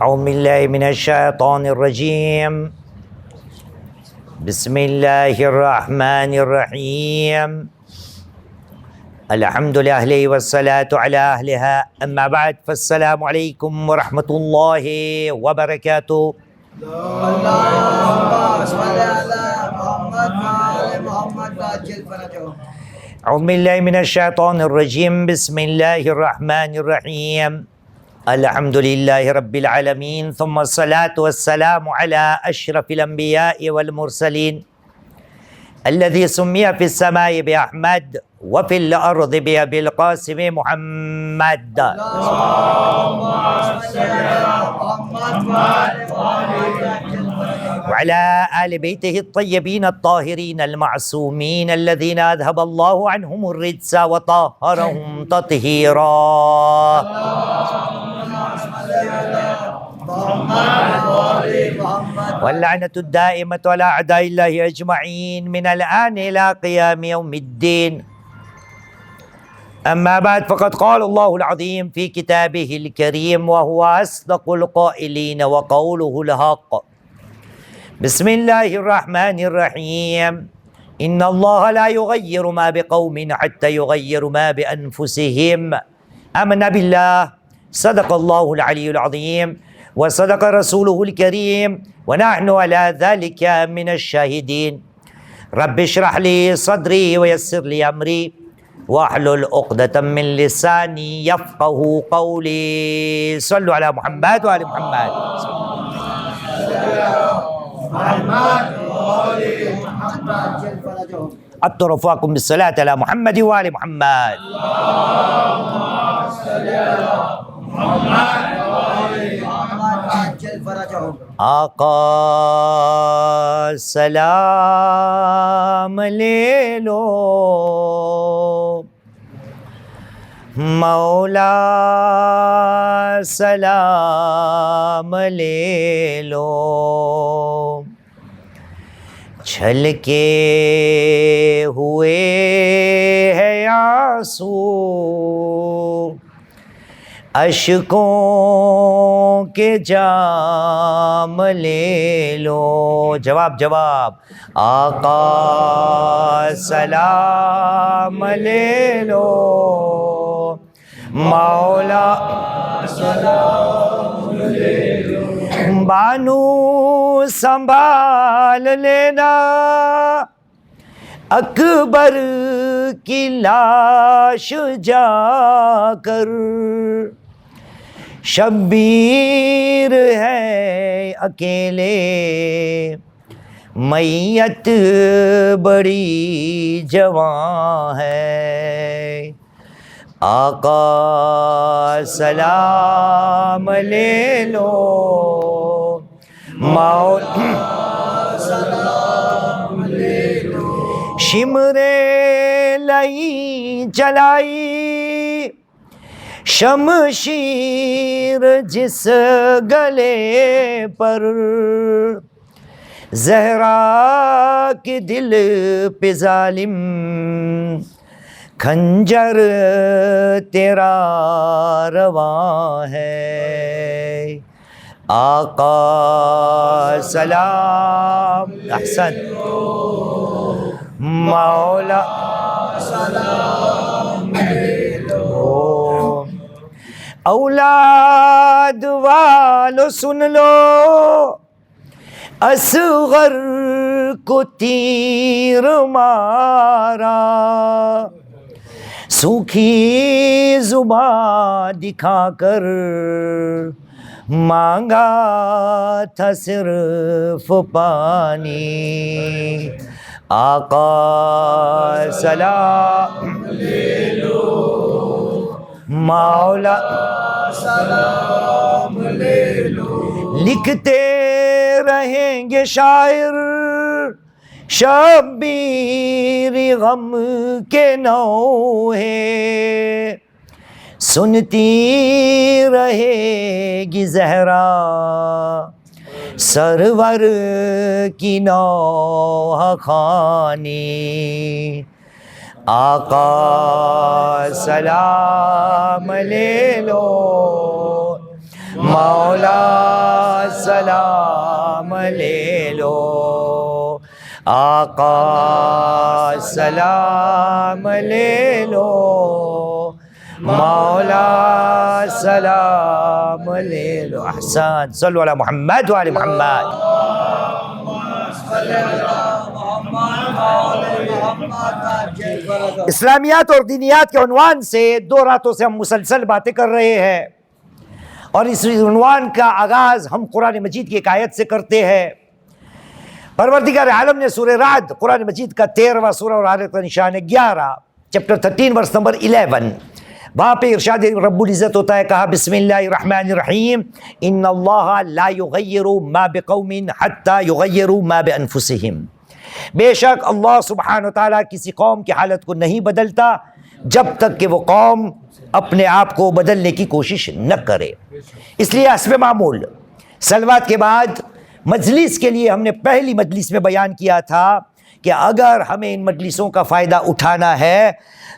اعوذ باللہ من الشیطان الرجیم بسم اللہ الرحمن الرحیم الحمد للہ والصلاة علی اہلہا اما بعد فالسلام علیکم ورحمۃ اللہ وبرکاتہ۔ اعوذ باللہ من الشیطان الرجیم بسم اللہ الرحمن الرحیم الحمد للہ رب العالمین ثم الصلاة والسلام علی اشرف الانبیاء والمرسلین الذي سمي في السماء بأحمد وفي الأرض بأبي القاسم محمد وعلى آل بيته الطيبين الطاهرين المعصومين الذين أذهب الله عنهم الرجس وطهرهم تطهيرا واللعنة الدائمة على أعداء الله أجمعين من الآن إلى قيام يوم الدين. أما بعد فقد قال الله العظيم في كتابه الكريم وهو أصدق القائلين وقوله الحق. بسم الله الرحمن الرحيم إن الله لا يغير ما بقوم حتى يغيروا ما بأنفسهم. آمنا بالله صدق الله العلي العظيم وصدق رسوله الكريم ونحن على ذلك من الشاهدين. رب اشرح لي صدري ويسر لي أمري واحلل عقدة من لساني يفقه قولي. صلوا على محمد وآل محمد. أترفعكم بالصلاة على محمد وآل محمد. آقا سلام لے لو، مولا سلام لے لو، چھلکے ہوئے ہے آنسو اشکوں کے جام لے لو. جواب آقا سلام لے لو، مولا سلام لے لو، بانو سنبھال لینا اکبر کی لاش جا کر، شبیر ہے اکیلے میت بڑی جوان ہے. آقا سلام لے لو، مولا سلام لے لو، شمرے لئی چلائی شمشیر جس گلے پر، زہرا کے دل پہ ظالم کھنجر تیرا رواں ہے. آقا سلام احسن، مولا سلام لے لو، اولاد والو سن لو، اصغر کو تیر مارا، سوکھی زبان دکھا کر مانگا تھا صرف پانی. آقا سلام لے لو، مولا سلام لے لو، لکھتے رہیں گے شاعر شبیر غم کے نوحے، سنتی رہے گی زہرا سرور کی نوح خوانی. آقا سلام لے لو، مولا سلام لے لو، آقا سلام لے لو، مولا سلام لے لو۔ احسن، صلو علی محمد وعلی محمد۔ اسلامیات اور دینیات کے عنوان سے 2 راتوں سے ہم مسلسل باتیں کر رہے ہیں، اور اس عنوان کا آغاز ہم قرآن مجید کی ایک آیت سے کرتے ہیں۔ پروردگار عالم نے سورہ رعد، قرآن مجید کا 13واں سورہ اور آیت کا نشان ہے 11، چیپٹر 13 ورس نمبر 11، وہاں پہ ارشاد رب العزت ہوتا ہے، کہا بسم اللہ الرحمن الرحیم، ان اللہ لا یغیر ما بقوم حتی یغیروا ما بانفسہم۔ بے شک اللہ سبحانہ وتعالیٰ کسی قوم کی حالت کو نہیں بدلتا جب تک کہ وہ قوم اپنے آپ کو بدلنے کی کوشش نہ کرے۔ اس لیے حسب معمول صلوات کے بعد مجلس کے لیے ہم نے پہلی مجلس میں بیان کیا تھا کہ اگر ہمیں ان مجلسوں کا فائدہ اٹھانا ہے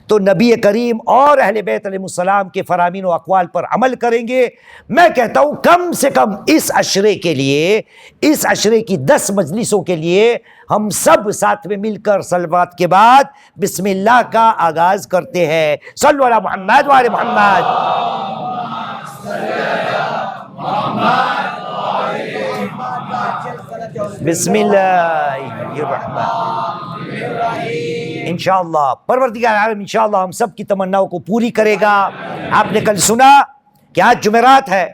تو نبی کریم اور اہل بیت علیہ السلام کے فرامین و اقوال پر عمل کریں گے۔ میں کہتا ہوں کم سے کم اس عشرے کے لیے، اس عشرے کی 10 مجلسوں کے لیے ہم سب ساتھ میں مل کر صلوات کے بعد بسم اللہ کا آغاز کرتے ہیں۔ صلو علی محمد وعلی محمد۔ بسم اللہ الرحمن انشاءاللہ پروردگار عالم انشاءاللہ ہم سب کی تمناؤں کو پوری کرے گا۔ آپ نے کل سنا کہ آج جمعرات ہے،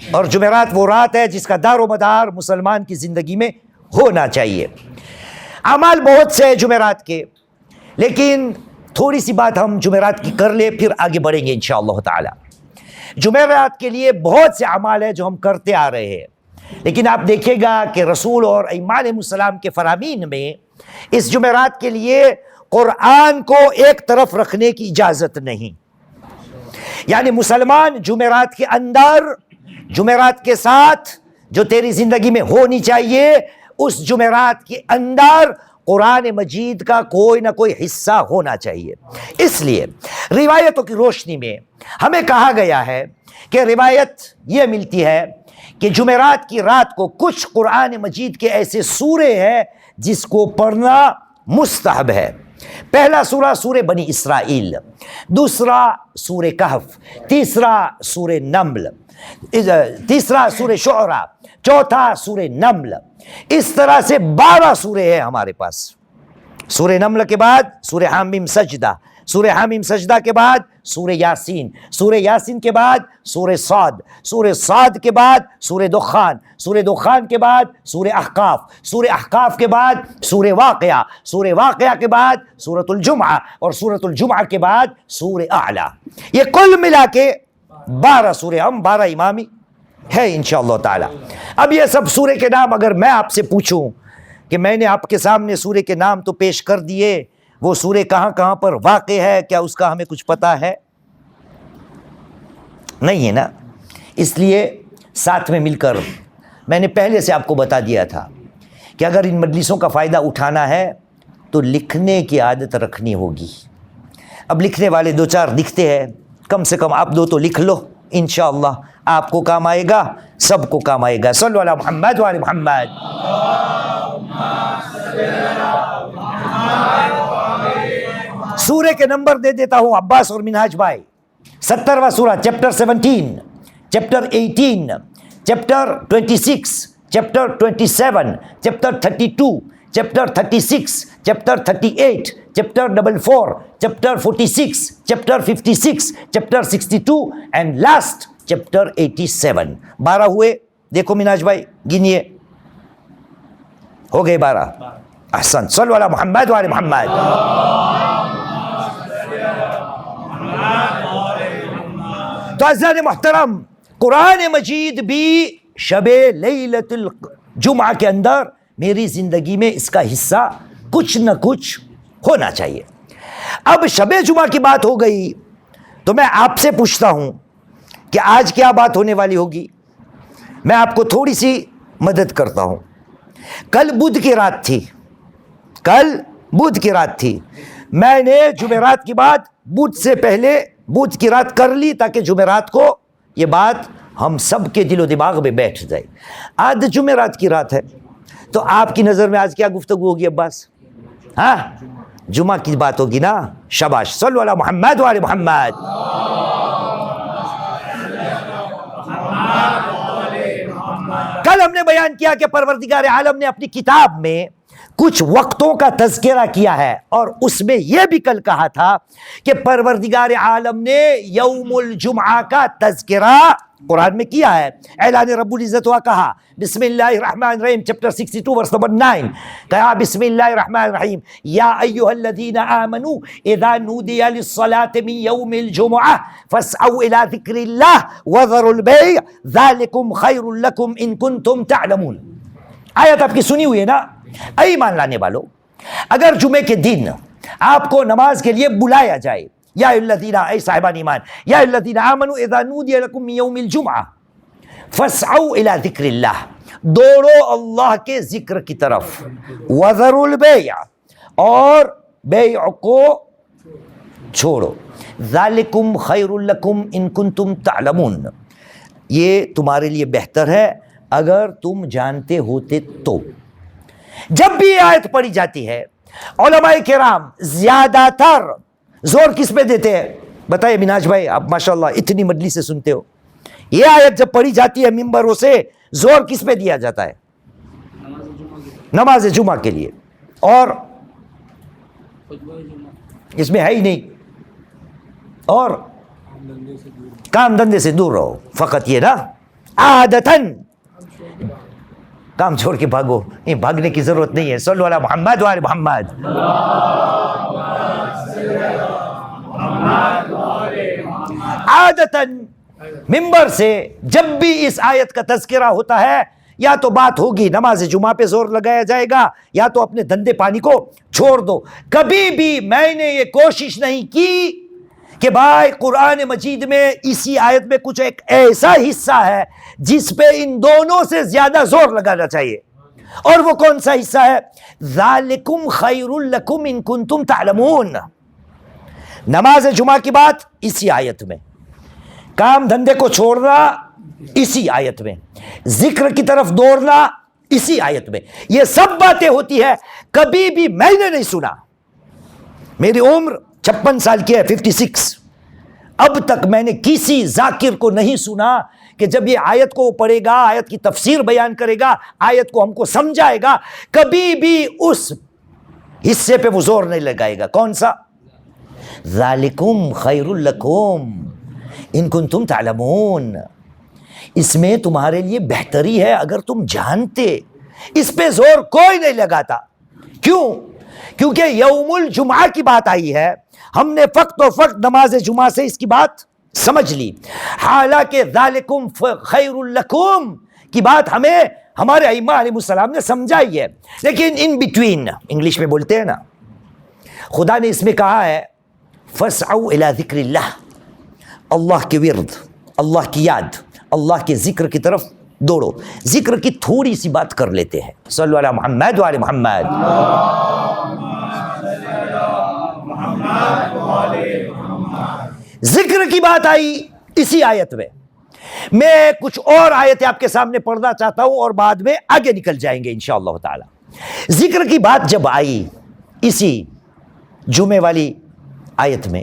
اور جمعرات وہ رات ہے جس کا دار و مدار مسلمان کی زندگی میں ہونا چاہیے۔ اعمال بہت سے ہیں جمعرات کے، لیکن تھوڑی سی بات ہم جمعرات کی کر لیں، پھر آگے بڑھیں گے انشاءاللہ تعالی۔ جمعرات کے لیے بہت سے اعمال ہیں جو ہم کرتے آ رہے ہیں، لیکن آپ دیکھیں گا کہ رسول اور ائمہ علیہ السلام کے فرامین میں اس جمعرات کے لیے قرآن کو ایک طرف رکھنے کی اجازت نہیں۔ یعنی مسلمان جمعرات کے اندر، جمعرات کے ساتھ جو تیری زندگی میں ہونی چاہیے، اس جمعرات کے اندر قرآن مجید کا کوئی نہ کوئی حصہ ہونا چاہیے۔ اس لیے روایتوں کی روشنی میں ہمیں کہا گیا ہے کہ روایت یہ ملتی ہے کہ جمعرات کی رات کو کچھ قرآن مجید کے ایسے سورے ہیں جس کو پڑھنا مستحب ہے۔ پہلا سورہ سورہ بنی اسرائیل، دوسرا سورہ کہف، تیسرا سورہ نمل، تیسرا سورہ شعراء، چوتھا سورہ نمل۔ اس طرح سے 12 سورے ہیں ہمارے پاس۔ سورہ نمل کے بعد سورہ حامیم سجدہ، سورہ حامیم سجدہ کے بعد سورہ یاسین، سورہ یاسین کے بعد سورہ صاد، سورہ صاد کے بعد سورہ دخان، سورہ دخان کے بعد سورہ احقاف، سورہ احقاف کے بعد سورہ واقعہ، سورہ واقعہ کے بعد سورۃ الجمعہ، اور سورۃ الجمعہ کے بعد سورہ اعلیٰ۔ یہ کل ملا کے 12 سورے، ہم 12 امامی ہے انشاءاللہ تعالی۔ اب یہ سب سورے کے نام اگر میں آپ سے پوچھوں کہ میں نے آپ کے سامنے سورے کے نام تو پیش کر دیے، وہ سورے کہاں کہاں پر واقع ہے، کیا اس کا ہمیں کچھ پتہ ہے؟ نہیں ہے نا۔ اس لیے ساتھ میں مل کر، میں نے پہلے سے آپ کو بتا دیا تھا کہ اگر ان مجلسوں کا فائدہ اٹھانا ہے تو لکھنے کی عادت رکھنی ہوگی۔ اب لکھنے والے 2-4 دکھتے ہیں، کم سے کم آپ 2 تو لکھ لو، انشاءاللہ آپ کو کام آئے گا، سب کو کام آئے گا۔ صلو علی محمد وعلی محمد۔ سورے کے نمبر دے دیتا ہوں عباس اور منہاج بھائی۔ 70واں سورہ، chapter 17، chapter 18، chapter 26، chapter 27، chapter 32، chapter 36، chapter 38، chapter 44، chapter 46، chapter 56، chapter 62 and last chapter 87۔ 12 ہوئے، دیکھو مناج بھائی گنیے، ہو گئے 12۔ احسن، صلو علی محمد وعلی محمد۔ تو عزیزان محترم، قرآن مجید بھی شب لیلۃ الجمعہ کے اندر میری زندگی میں اس کا حصہ کچھ نہ کچھ ہونا چاہیے۔ اب شب جمعہ کی بات ہو گئی تو میں آپ سے پوچھتا ہوں کہ آج کیا بات ہونے والی ہوگی؟ میں آپ کو تھوڑی سی مدد کرتا ہوں۔ کل بدھ کی رات تھی، کل بدھ کی رات تھی، میں نے جمعرات کی بات بدھ سے پہلے بدھ کی رات کر لی تاکہ جمعرات کو یہ بات ہم سب کے دل و دماغ میں بیٹھ جائے. آج جمعرات کی رات ہے، تو آپ کی نظر میں آج کیا گفتگو ہوگی عباس؟ ہاں، جمعہ کی بات ہوگی نا. شاباش، صلو علی محمد و علی محمد. کل ہم نے بیان کیا کہ پروردگار عالم نے اپنی کتاب میں کچھ وقتوں کا تذکرہ کیا ہے، اور اس میں یہ بھی کل کہا تھا کہ پروردگار عالم نے یوم الجمعہ کا تذکرہ قرآن میں کیا ہے. اعلان رب العزت ہوا، کہا بسم اللہ الرحمن الرحیم، چپٹر 62 ورس نمبر 9، کہا بسم اللہ الرحمن الرحیم یا ایھا الذین آمنوا اذا نودی للصلاۃ من یوم الجمعہ فاسعوا الی ذکر اللہ وذروا البیع ذلکم خیر لکم ان کنتم تعلمون. آیت آپ کی سنی ہوئی ہے نا؟ اے ایمان لانے والو، اگر جمعے کے دن آپ کو نماز کے لیے بلایا جائے، یا الذین، اے صاحبان ایمان، یا الذین آمنوا اذا نودی لکم من یوم الجمعہ فاسعوا الی ذکر اللہ، دوڑو اللہ کے ذکر کی طرف، وذروا البیع، اور بیع کو چھوڑو، ذالکم خیر لکم ان کنتم تعلمون، یہ تمہارے لیے بہتر ہے اگر تم جانتے ہوتے تو. جب بھی یہ آیت پڑھی جاتی ہے علماء کرام زیادہ تر زور کس پہ دیتے ہیں؟ بتائیے مناج بھائی، آپ ماشاءاللہ اتنی مجلس سے سنتے ہو، یہ آیت جب پڑھی جاتی ہے ممبروں سے زور کس پہ دیا جاتا ہے؟ نماز جمعہ کے لیے، اور اس میں ہے ہی نہیں، اور کام دھندے سے دور رہو، فقط یہ نا عادتاً کام چھوڑ کے بھاگو، نہیں بھاگنے کی ضرورت نہیں ہے. صلو علی محمد و علی محمد. عادتاً ممبر سے جب بھی اس آیت کا تذکرہ ہوتا ہے، یا تو بات ہوگی نماز جمعہ پہ زور لگایا جائے گا، یا تو اپنے دھندے پانی کو چھوڑ دو. کبھی بھی میں نے یہ کوشش نہیں کی کہ بھائی قرآن مجید میں اسی آیت میں کچھ ایک ایسا حصہ ہے جس پہ ان دونوں سے زیادہ زور لگانا چاہیے، اور وہ کون سا حصہ ہے؟ ذالکم خیر لکم ان کنتم تعلمون. نماز جمعہ کی بات اسی آیت میں، کام دھندے کو چھوڑنا اسی آیت میں، ذکر کی طرف دوڑنا اسی آیت میں. یہ سب باتیں ہوتی ہے، کبھی بھی میں نے نہیں سنا، میری عمر 56 سال کی ہے، 56، اب تک میں نے کسی ذاکر کو نہیں سنا کہ جب یہ آیت کو پڑھے گا، آیت کی تفسیر بیان کرے گا، آیت کو ہم کو سمجھائے گا، کبھی بھی اس حصے پہ وہ زور نہیں لگائے گا. کون سا؟ ذالکم خیر لکم ان کنتم تعلمون، اس میں تمہارے لیے بہتری ہے اگر تم جانتے. اس پہ زور کوئی نہیں لگاتا. کیوں؟ کیونکہ یوم الجمعہ کی بات آئی ہے، ہم نے فقط و فقط نماز جمعہ سے اس کی بات سمجھ لی، حالانکہ ذالکم خیر لکم کی بات ہمیں ہمارے ائمہ علیہ السلام نے سمجھائی ہے. لیکن ان بٹوین، انگلش میں بولتے ہیں نا، خدا نے اس میں کہا ہے فاسعوا الی ذکر اللہ، اللہ کے ورد، اللہ کی یاد، اللہ کے ذکر کی طرف دوڑو. ذکر کی تھوڑی سی بات کر لیتے ہیں. صلو علی محمد و علی محمد. ذکر کی بات آئی اسی آیت میں کچھ اور آیتیں آپ کے سامنے پڑھنا چاہتا ہوں، اور بعد میں آگے نکل جائیں گے انشاءاللہ تعالی. ذکر کی بات جب آئی اسی جمعے والی آیت میں،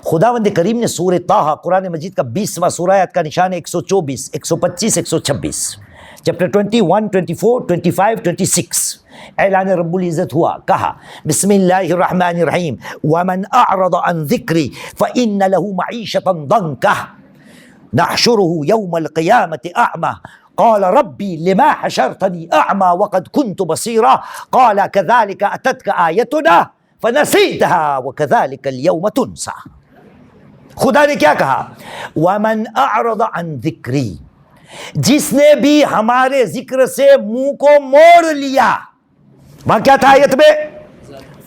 خداوند کریم نے سورہ طٰہٰ، قرآن مجید کا 20واں سورہ، آیت کا نشان ہے 124، 125، 126، چیپٹر 21، 24، 25، 26. اعلان رب العزت ہوا، کہا بسم اللہ الرحمن الرحیم ومن اعرض عن ذکری فإن له معیشة ضنکا نحشره یوم القیامة اعمى قال ربی لما حشرتنی اعمى وقد كنت بصیرا قال كذلك اتتك آیتنا فنسیتها وكذلك اليوم تنسى. خدا نے کیا کہا؟ وَمَنْ أَعْرَضَ عَنْ ذِكْرِي، جس نے بھی ہمارے ذکر سے منہ کو موڑ لیا. وہاں کیا تھا آیت میں؟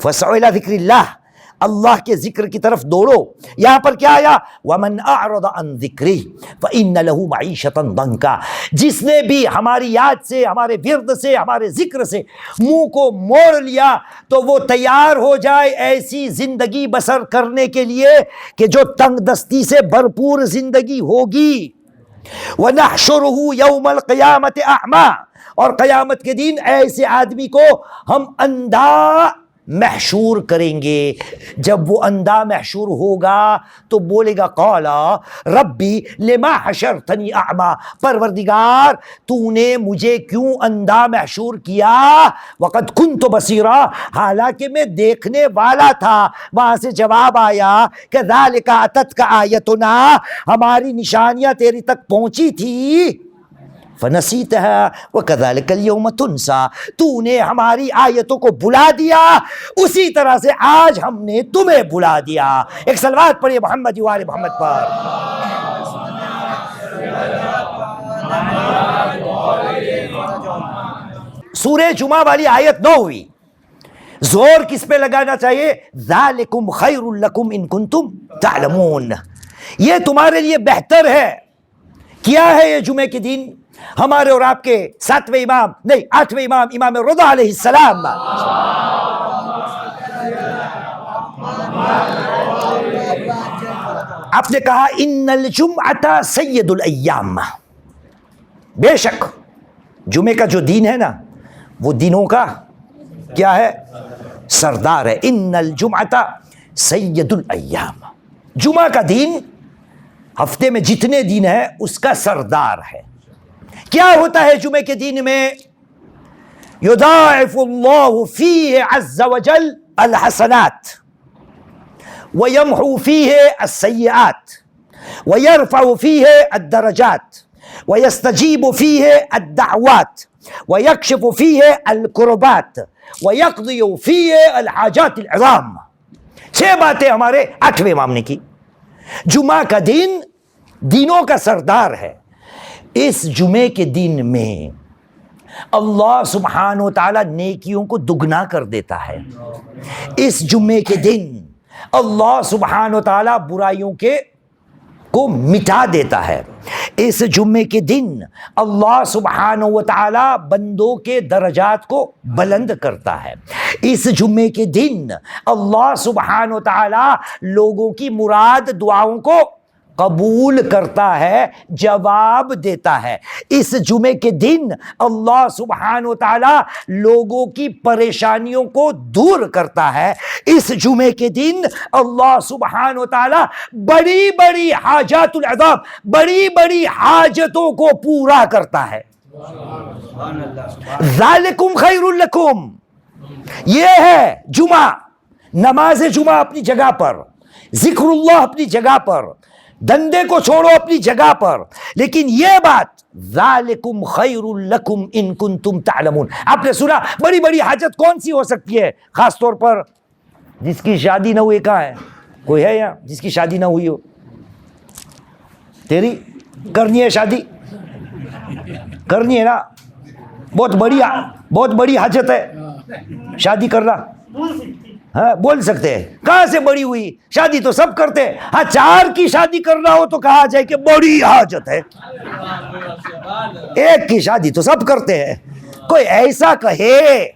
فَاسْعُوا إِلَىٰ ذِكْرِ اللَّهِ، اللہ کے ذکر کی طرف دوڑو. یہاں پر کیا آیا؟ وَمَنْ أَعْرَضَ عَنْ ذِكْرِي فَإِنَّ لَهُ مَعِيشَةً ضَنْكًا، جس نے بھی ہماری یاد سے، ہمارے ورد سے، ہمارے ذکر سے منہ کو موڑ لیا تو وہ تیار ہو جائے ایسی زندگی بسر کرنے کے لیے کہ جو تنگ دستی سے بھرپور زندگی ہوگی. وَنَحْشُرُهُ يَوْمَ الْقِيَامَةِ أَعْمَى، اور قیامت کے دن ایسے آدمی کو ہم اندھا محشور کریں گے. جب وہ اندھا محشور ہوگا تو بولے گا قالا ربی لما حشرتنی اعمی، پروردگار تو نے مجھے کیوں اندھا محشور کیا، وقد کنت بصیرا، حالانکہ میں دیکھنے والا تھا. وہاں سے جواب آیا کذالک اتتک آیتنا، ہماری نشانیاں تیری تک پہنچی تھی، فنسیتها وکذالک اليوم تنسا، تو نے ہماری آیتوں کو بھلا دیا، اسی طرح سے آج ہم نے تمہیں بھلا دیا. ایک صلوات پڑھیے محمد و آل محمد پر. سورہ جمعہ والی آیت 9 ہوئی. زور کس پہ لگانا چاہیے؟ ذالکم خیر لکم ان کنتم تعلمون، یہ تمہارے لیے بہتر ہے. کیا ہے یہ جمعے کے دن؟ ہمارے اور آپ کے 7ویں امام نہیں 8ویں امام، امام رضا علیہ السلام، آپ نے کہا ان الجمعۃ سید الایام، بے شک جمعے کا جو دین ہے نا وہ دنوں کا کیا ہے؟ سردار ہے. ان الجمعۃ سید الایام، جمعہ کا دین ہفتے میں جتنے دن ہے اس کا سردار ہے. کیا ہوتا ہے جمعے کے دن میں؟ یضاعف اللہ فیہ عز وجل الحسنات ویمحو فیہ السیئات ویرفع فیہ الدرجات ویستجیب فیہ الدعوات ویکشف فیہ الکربات ویقضی فیہ الحاجات العظام. 6 باتیں ہمارے 8ویں امام نے کی. جمعہ کا دن دینوں کا سردار ہے. اس جمعے کے دن میں اللہ سبحانہ و تعالی نیکیوں کو دگنا کر دیتا ہے. اس جمعے کے دن اللہ سبحانہ و تعالی برائیوں کو مٹا دیتا ہے. اس جمعے کے دن اللہ سبحانہ و تعالی بندوں کے درجات کو بلند کرتا ہے. اس جمعے کے دن اللہ سبحانہ و تعالی لوگوں کی مراد دعاؤں کو قبول کرتا ہے، جواب دیتا ہے. اس جمعے کے دن اللہ سبحانہ و تعالی لوگوں کی پریشانیوں کو دور کرتا ہے. اس جمعے کے دن اللہ سبحانہ و تعالی بڑی بڑی حاجات العظام، بڑی بڑی حاجتوں کو پورا کرتا ہے. ذالکم خیر لکم، یہ ہے جمعہ. نماز جمعہ اپنی جگہ پر، ذکر اللہ اپنی جگہ پر، دندے کو چھوڑو اپنی جگہ پر، لیکن یہ بات ذالکم خیر لکم ان کنتم تعلمون. آپ نے سنا بڑی بڑی حاجت کون سی ہو سکتی ہے؟ خاص طور پر جس کی شادی نہ ہوئی. کہاں ہے؟ کوئی ہے یہاں جس کی شادی نہ ہوئی ہو؟ تیری کرنی ہے شادی؟ کرنی ہے نا؟ بہت بڑی حاجت ہے شادی کرنا. ہاں بول سکتے ہیں. کہاں سے بڑی ہوئی؟ شادی تو سب کرتے ہیں. ہاں 4 کی شادی کرنا ہو تو کہا جائے کہ بڑی حاجت ہے. 1 کی شادی تو سب کرتے ہیں. کوئی ایسا کہے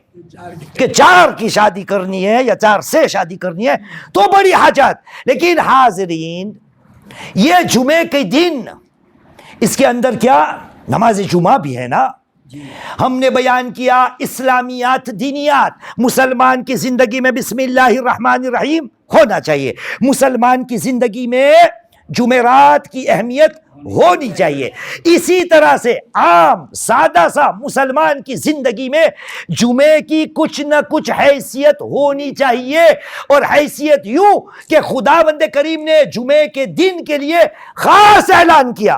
کہ 4 کی شادی کرنی ہے یا 4 سے شادی کرنی ہے تو بڑی حاجت. لیکن حاضرین، یہ جمعے کے دن اس کے اندر کیا نماز جمعہ بھی ہے نا. ہم نے بیان کیا اسلامیات، دینیات. مسلمان کی زندگی میں بسم اللہ الرحمن الرحیم ہونا چاہیے. مسلمان کی زندگی میں جمعرات کی اہمیت ہونی چاہیے. اسی طرح سے عام سادہ سا مسلمان کی زندگی میں جمعے کی کچھ نہ کچھ حیثیت ہونی چاہیے. اور حیثیت یوں کہ خداوند کریم نے جمعے کے دن کے لیے خاص اعلان کیا.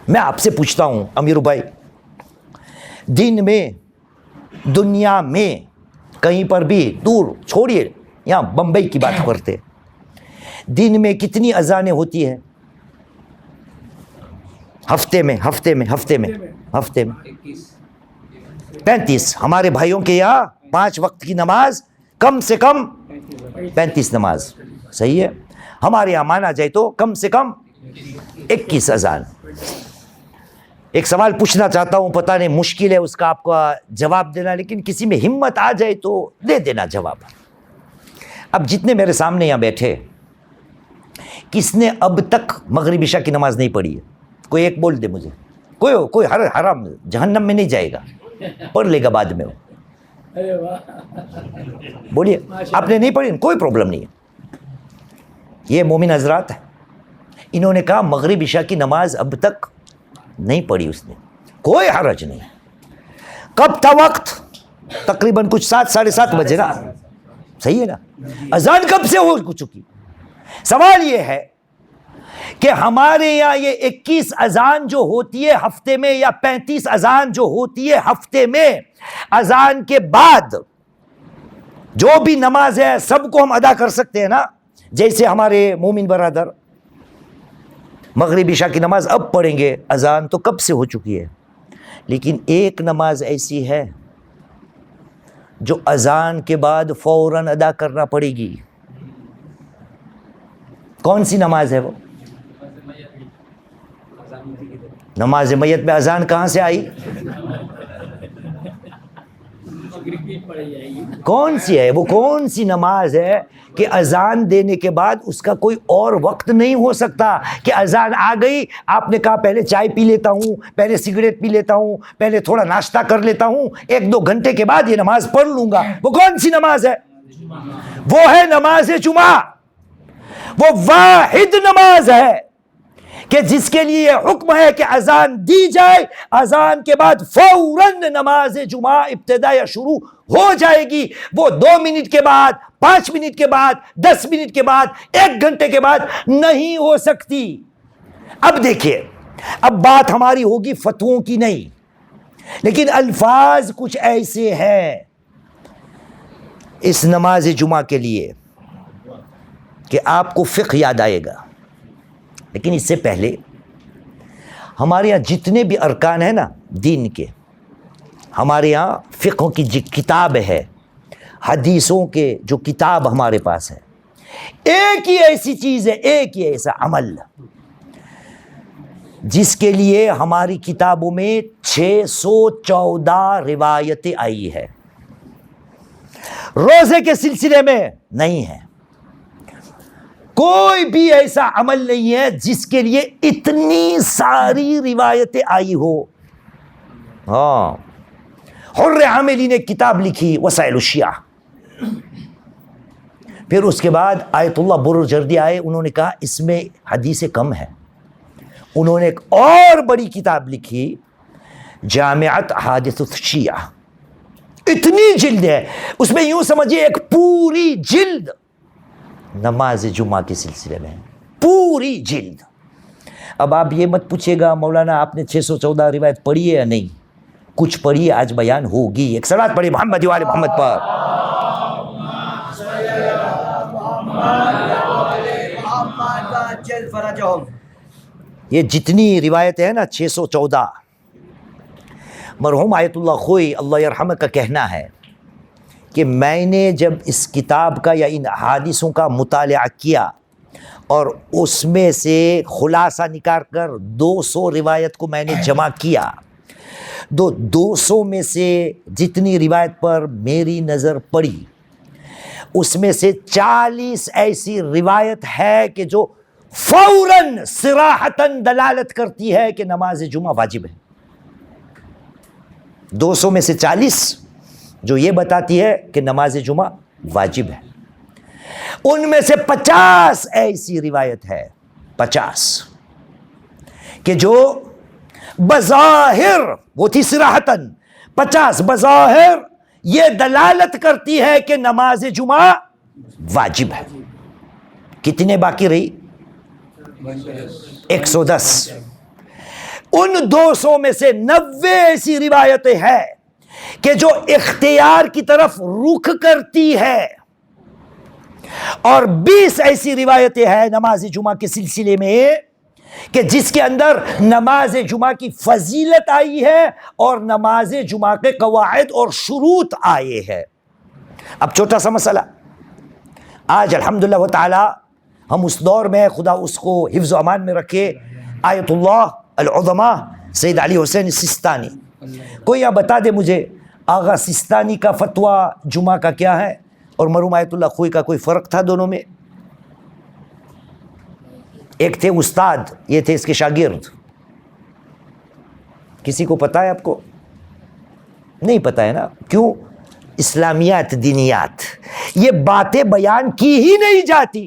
میں آپ سے پوچھتا ہوں امیر بھائی، دن میں دنیا میں کہیں پر بھی دور چھوڑیے، یہاں بمبئی کی بات کرتے، دن میں کتنی اذانیں ہوتی ہیں؟ ہفتے میں 35. ہمارے بھائیوں کے یہاں 5 وقت کی نماز کم سے کم 35 نماز. صحیح ہے. ہمارے یہاں مانا جائے تو کم سے کم 21 اذان. ایک سوال پوچھنا چاہتا ہوں، پتہ نہیں مشکل ہے اس کا آپ کا جواب دینا، لیکن کسی میں ہمت آ جائے تو دے دینا جواب. اب جتنے میرے سامنے یہاں بیٹھے، کس نے اب تک مغرب عشاء کی نماز نہیں پڑھی ہے؟ کوئی ایک بول دے مجھے، کوئی حرام جہنم میں نہیں جائے گا، پڑھ لے گا بعد میں وہ. بولیے آپ نے نہیں پڑھی، کوئی پرابلم نہیں ہے. یہ مومن حضرات ہیں، انہوں نے کہا مغرب عشاء کی نماز اب تک نہیں پڑھی اس نے، کوئی حرج نہیں. کب تھا وقت؟ تقریباً کچھ 7 ساڑھے 7 بجے نا، صحیح ہے نا. اذان کب سے ہو چکی؟ سوال یہ ہے کہ ہمارے یہاں یہ 21 اذان جو ہوتی ہے ہفتے میں، یا 35 اذان جو ہوتی ہے ہفتے میں، اذان کے بعد جو بھی نماز ہے سب کو ہم ادا کر سکتے ہیں نا. جیسے ہمارے مومن برادر مغرب عشاء کی نماز اب پڑھیں گے، اذان تو کب سے ہو چکی ہے. لیکن ایک نماز ایسی ہے جو اذان کے بعد فوراً ادا کرنا پڑے گی. کون سی نماز ہے وہ؟ نماز میت میں اذان کہاں سے آئی؟ کون سی ہے وہ؟ کون سی نماز ہے کہ اذان دینے کے بعد اس کا کوئی اور وقت نہیں ہو سکتا کہ اذان آ گئی، آپ نے کہا پہلے چائے پی لیتا ہوں، پہلے سگریٹ پی لیتا ہوں، پہلے تھوڑا ناشتہ کر لیتا ہوں، 1-2 گھنٹے کے بعد یہ نماز پڑھ لوں گا. وہ کون سی نماز ہے؟ وہ ہے نماز جمعہ. وہ واحد نماز ہے کہ جس کے لیے حکم ہے کہ اذان دی جائے، اذان کے بعد فوراً نماز جمعہ ابتدا یا شروع ہو جائے گی. وہ 2 منٹ کے بعد، 5 منٹ کے بعد، 10 منٹ کے بعد، 1 گھنٹے کے بعد نہیں ہو سکتی. اب دیکھیے، اب بات ہماری ہوگی فتووں کی نہیں، لیکن الفاظ کچھ ایسے ہیں اس نماز جمعہ کے لیے کہ آپ کو فقہ یاد آئے گا. لیکن اس سے پہلے ہمارے یہاں جتنے بھی ارکان ہیں نا دین کے، ہمارے یہاں فقہ کی جو کتاب ہے، حدیثوں کے جو کتاب ہمارے پاس ہے، ایک ہی ایسی چیز ہے، ایک ہی ایسا عمل جس کے لیے ہماری کتابوں میں 614 روایتیں آئی ہے. روزے کے سلسلے میں نہیں ہے. کوئی بھی ایسا عمل نہیں ہے جس کے لیے اتنی ساری روایتیں آئی ہو. ہاں، حر عاملی نے کتاب لکھی وسائل الشیعہ. پھر اس کے بعد آیت اللہ برجردی آئے، انہوں نے کہا اس میں حدیثیں کم ہیں. انہوں نے ایک اور بڑی کتاب لکھی جامعۃ احادیث الشیعہ. اتنی جلد ہے، اس میں یوں سمجھیے ایک پوری جلد نماز جمعہ کے سلسلے میں، پوری جلد. اب آپ یہ مت پوچھے گا مولانا آپ نے 614 روایت پڑھی ہے یا نہیں. کچھ پڑھی ہے، آج بیان ہوگی. ایک صلوات پڑھی محمد وآل محمد پر. یہ جتنی روایتیں ہیں نا 614، مرحوم آیت اللہ خوئی اللہ یرحمہ کا کہنا ہے کہ میں نے جب اس کتاب کا یا ان حادثوں کا مطالعہ کیا اور اس میں سے خلاصہ نکال کر 200 روایت کو میں نے جمع کیا، 200 میں سے جتنی روایت پر میری نظر پڑی، اس میں سے 40 ایسی روایت ہے کہ جو فوراً صراحتاً دلالت کرتی ہے کہ نماز جمعہ واجب ہے. 200 میں سے 40 جو یہ بتاتی ہے کہ نماز جمعہ واجب ہے. ان میں سے 50 ایسی روایت ہے، 50 کہ جو بظاہر، وہ تھی صراحتاً، 50 بظاہر یہ دلالت کرتی ہے کہ نماز جمعہ واجب ہے. کتنے باقی رہی؟ 110. ان 200 میں سے 90 ایسی روایتیں ہیں کہ جو اختیار کی طرف رخ کرتی ہے، اور 20 ایسی روایتیں ہیں نماز جمعہ کے سلسلے میں کہ جس کے اندر نماز جمعہ کی فضیلت آئی ہے اور نماز جمعہ کے قواعد اور شروط آئے ہیں. اب چھوٹا سا مسئلہ، آج الحمدللہ تعالی ہم اس دور میں، خدا اس کو حفظ و امان میں رکھے، آیت اللہ العظمہ سید علی حسین سستانی، کوئی یہاں بتا دے مجھے آغا سستانی کا فتویٰ جمعہ کا کیا ہے اور مرحوم آیت اللہ خوئی کا کوئی فرق تھا دونوں میں؟ ایک تھے استاد، یہ تھے اس کے شاگرد. کسی کو پتا ہے آپ کو؟ نہیں پتا ہے نا. کیوں؟ اسلامیات دینیات یہ باتیں بیان کی ہی نہیں جاتی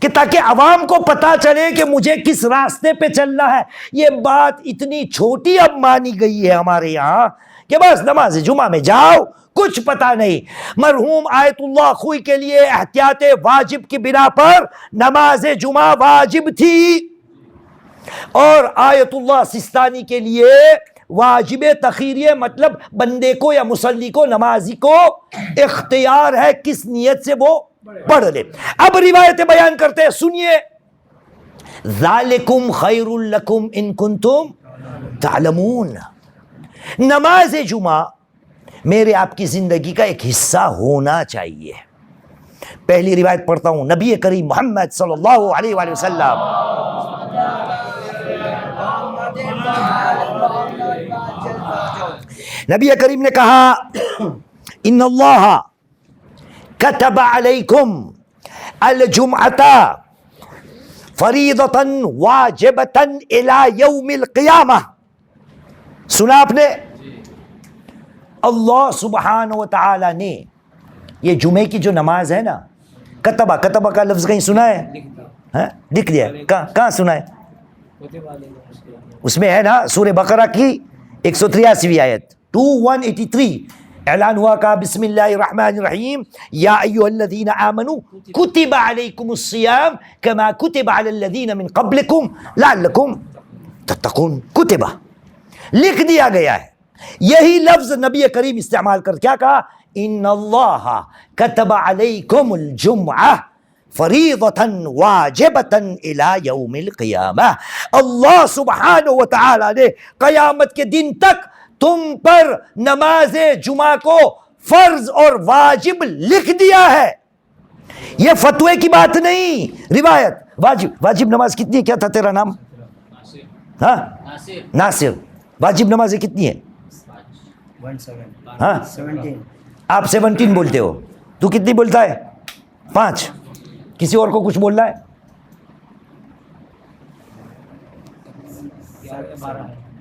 کہ تاکہ عوام کو پتا چلے کہ مجھے کس راستے پہ چلنا ہے. یہ بات اتنی چھوٹی اب مانی گئی ہے ہمارے یہاں کہ بس نماز جمعہ میں جاؤ، کچھ پتا نہیں. مرحوم آیت اللہ خوئی کے لیے احتیاط واجب کی بنا پر نماز جمعہ واجب تھی، اور آیت اللہ سستانی کے لیے واجب تخیریہ، مطلب بندے کو یا مصلی کو، نمازی کو اختیار ہے کس نیت سے وہ پڑھ لے. اب روایتیں بیان کرتے ہیں، سنیے. ذالکم خیر لکم ان کنتم تعلمون. نماز جمعہ میرے آپ کی زندگی کا ایک حصہ ہونا چاہیے. پہلی روایت پڑھتا ہوں، نبی کریم محمد صلی اللہ علیہ وآلہ وسلم نبی کریم نے کہا ان اللہ کتب علیکم الجمعۃ فریضۃ واجبۃ الی یوم القیامہ. سنا آپ نے؟ اللہ سبحانہ و تعالی نے یہ جمعے کی جو نماز ہے نا، کتبہ، کتبہ کا لفظ کہیں سنا ہے؟ لکھ دیا. کہاں سنا ہے؟ اس میں ہے نا سورہ بقرہ کی 183 آیت 2183 اعلان ہوا کا بسم اللہ الرحمن الرحیم یا ایھا الذین آمنوا کتب علیکم الصیام کما کتب علی الذین من قبلکم لعلکم تتقون. کتبہ لکھ دیا گیا ہے. یہی لفظ نبی کریم استعمال کر کیا کہا؟ ان اللہ کتب علیکم الجمعہ فریضۃ واجبۃ الی یوم القیامہ. اللہ سبحانہ و تعالی نے قیامت کے دن تک تم پر نماز جمعہ کو فرض اور واجب لکھ دیا ہے. یہ فتوے کی بات نہیں، روایت. واجب نماز کتنی ہے؟ کیا تھا تیرا نام؟ ہاں ناصر. واجب نمازیں کتنی ہے؟ ہاں آپ 17 بولتے ہو، تو کتنی بولتا ہے؟ 5. کسی اور کو کچھ بولنا ہے؟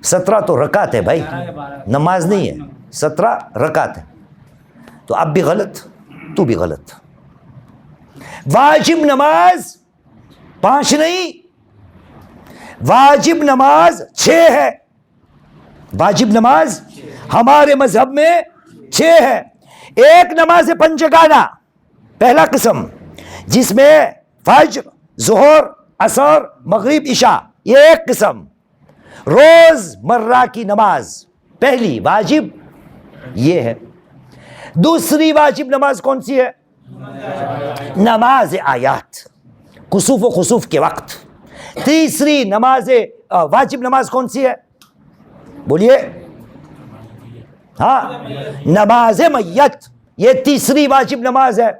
17 تو رکعت ہے بھائی، نماز نہیں ہے. 17 رکعت ہے. تو آپ بھی غلط، تو بھی غلط. واجب نماز 5 نہیں، واجب نماز 6 ہے. واجب نماز ہمارے مذہب میں 6 ہے. ایک نماز پنجگانہ پہلا قسم، جس میں فجر، ظہر، عصر، مغرب، عشاء، یہ ایک قسم. روز مرہ کی نماز پہلی واجب یہ ہے. دوسری واجب نماز کون سی ہے؟ نماز آیات، کسوف و خسوف کے وقت. تیسری نماز واجب نماز کون سی ہے؟ بولیے. ہاں نماز میت، یہ تیسری واجب نماز ہے.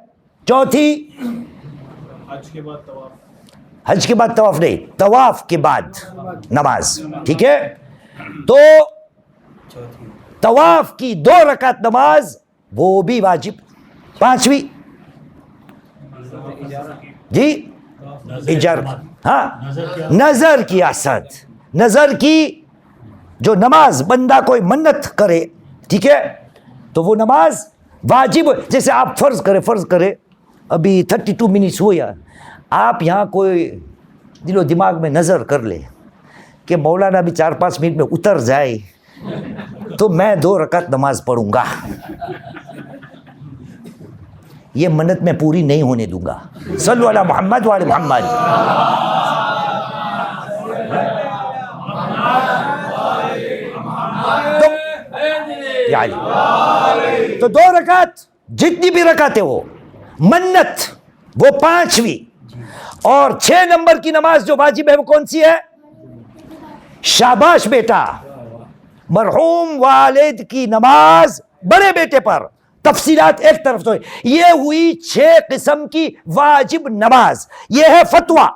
چوتھی حج کے بعد طواف نہیں، طواف کے بعد نماز. ٹھیک ہے، تو طواف کی 2 رکعت نماز وہ بھی واجب. 5ویں جی اجار، ہاں نظر کی اثر، نظر کی جو نماز بندہ کوئی منت کرے، ٹھیک ہے، تو وہ نماز واجب. جیسے آپ فرض کرے ابھی 32 منٹس ہو، یا آپ یہاں کوئی دل و دماغ میں نظر کر لے کہ مولانا بھی 4-5 منٹ میں اتر جائے تو میں 2 رکعت نماز پڑھوں گا. یہ منت میں پوری نہیں ہونے دوں گا. صلو علی محمد وعلی محمد. تو 2 رکعت جتنی بھی رکعتیں ہو، منت وہ 5ویں. اور 6 نمبر کی نماز جو واجب ہے وہ کون سی ہے؟ شاباش بیٹا، مرحوم والد کی نماز بڑے بیٹے پر. تفصیلات ایک طرف تو یہ ہوئی 6 قسم کی واجب نماز. یہ ہے فتویٰ.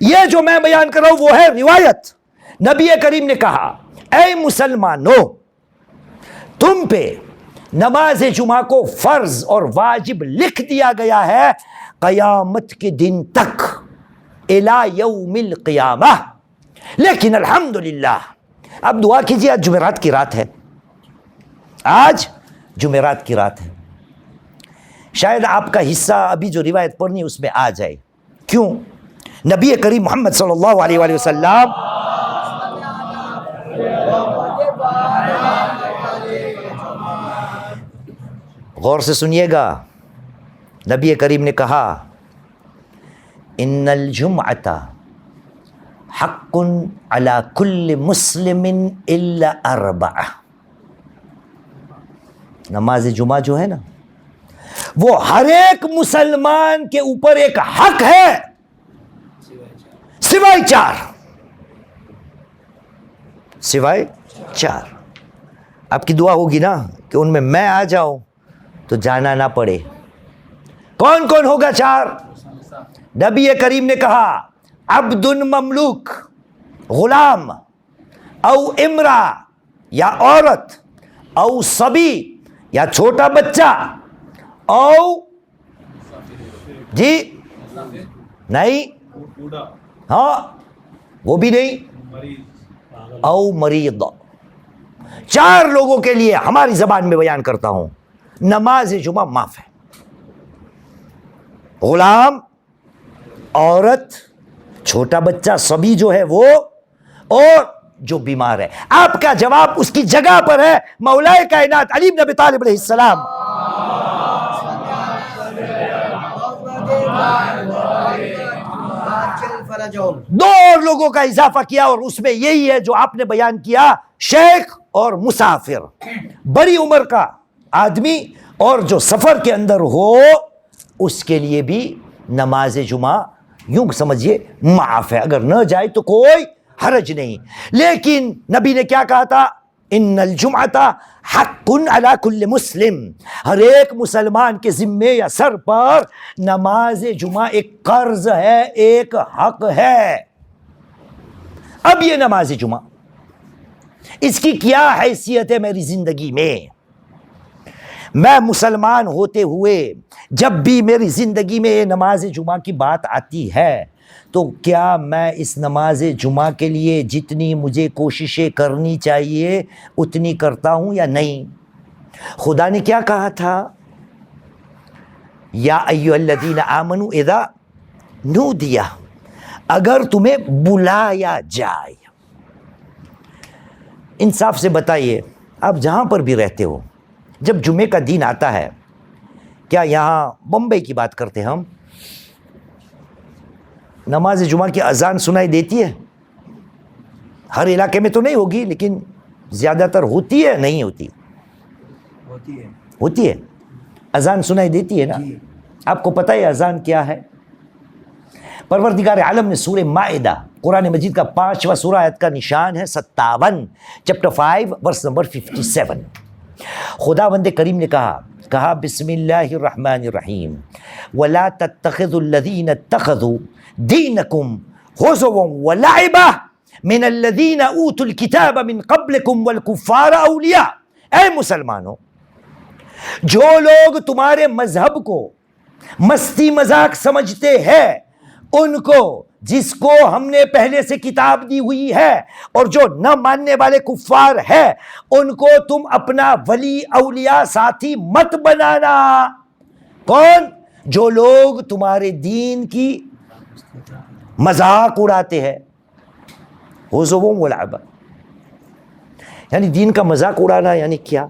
یہ جو میں بیان کر رہا ہوں وہ ہے روایت. نبی کریم نے کہا اے مسلمانوں، تم پہ نماز جمعہ کو فرض اور واجب لکھ دیا گیا ہے قیامت کے دن تک، الی یوم القیامہ. لیکن الحمدللہ آپ دعا کیجیے، آج جمعرات کی رات ہے، آج جمعرات کی رات ہے، شاید آپ کا حصہ ابھی جو روایت پڑھنی اس میں آ جائے. کیوں؟ نبی کریم محمد صلی اللہ علیہ وآلہ وسلم غور سے سنیے گا، نبی کریم نے کہا ان الجمعۃ حق علی کل مسلم الا اربعہ. نماز جمعہ جو ہے نا وہ ہر ایک مسلمان کے اوپر ایک حق ہے سوائے چار. سوائے چار. آپ کی دعا ہوگی نا کہ ان میں آ جاؤں تو جانا نہ پڑے. کون کون ہوگا چار؟ نبی کریم نے کہا عبد مملوک، غلام، او امرا یا عورت، او صبی یا چھوٹا بچہ، او جی نہیں، ہاں وہ بھی نہیں، او مریض. چار لوگوں کے لیے ہماری زبان میں بیان کرتا ہوں نماز جمعہ معاف ہے. غلام، عورت، چھوٹا بچہ، صبی جو ہے وہ، اور جو بیمار ہے. آپ کا جواب اس کی جگہ پر ہے. مولائے کائنات علی بن ابی طالب علیہ السلام دو اور لوگوں کا اضافہ کیا، اور اس میں یہی ہے جو آپ نے بیان کیا، شیخ اور مسافر. بڑی عمر کا آدمی اور جو سفر کے اندر ہو اس کے لیے بھی نماز جمعہ یوں سمجھیے معاف ہے. اگر نہ جائے تو کوئی حرج نہیں. لیکن نبی نے کیا کہا تھا؟ ان الجمعۃ حق علی کل مسلم. ہر ایک مسلمان کے ذمے یا سر پر نماز جمعہ ایک قرض ہے، ایک حق ہے. اب یہ نماز جمعہ اس کی کیا حیثیت ہے میری زندگی میں؟ میں مسلمان ہوتے ہوئے جب بھی میری زندگی میں یہ نماز جمعہ کی بات آتی ہے تو کیا میں اس نماز جمعہ کے لیے جتنی مجھے کوششیں کرنی چاہیے اتنی کرتا ہوں یا نہیں؟ خدا نے کیا کہا تھا؟ یا ایھا الذین آمنوا اذا نودی، اگر تمہیں بلایا جائے. انصاف سے بتائیے، آپ جہاں پر بھی رہتے ہو، جب جمعے کا دن آتا ہے، کیا یہاں بمبئی کی بات کرتے ہم، نماز جمعہ کی اذان سنائی دیتی ہے؟ ہر علاقے میں تو نہیں ہوگی لیکن زیادہ تر ہوتی ہے، نہیں ہوتی؟ ہوتی ہے. اذان سنائی دیتی ہے نا. آپ کو پتہ ہے اذان کیا ہے؟ پروردگار عالم نے سورہ مائدہ قرآن مجید کا 5واں سورہ آیت کا نشان ہے 57، چیپٹر 5 ورس نمبر 57. خداوند کریم نے کہا بسم اللہ الرحمن الرحیم وَلَا تَتَّخِذُوا الَّذِينَ اتَّخَذُوا دِينَكُمْ هُزُوًا وَلَعِبًا مِنَ الَّذِينَ أُوتُوا الْكِتَابَ مِنْ قَبْلِكُمْ وَالْكُفَّارَ أَوْلِيَاءَ. اے مسلمانوں، جو لوگ تمہارے مذہب کو مستی مذاق سمجھتے ہیں، ان کو جس کو ہم نے پہلے سے کتاب دی ہوئی ہے، اور جو نہ ماننے والے کفار ہے، ان کو تم اپنا ولی اولیاء ساتھی مت بنانا. کون؟ جو لوگ تمہارے دین کی مذاق اڑاتے ہیں. ہزوا ولعبا، یعنی دین کا مذاق اڑانا یعنی کیا؟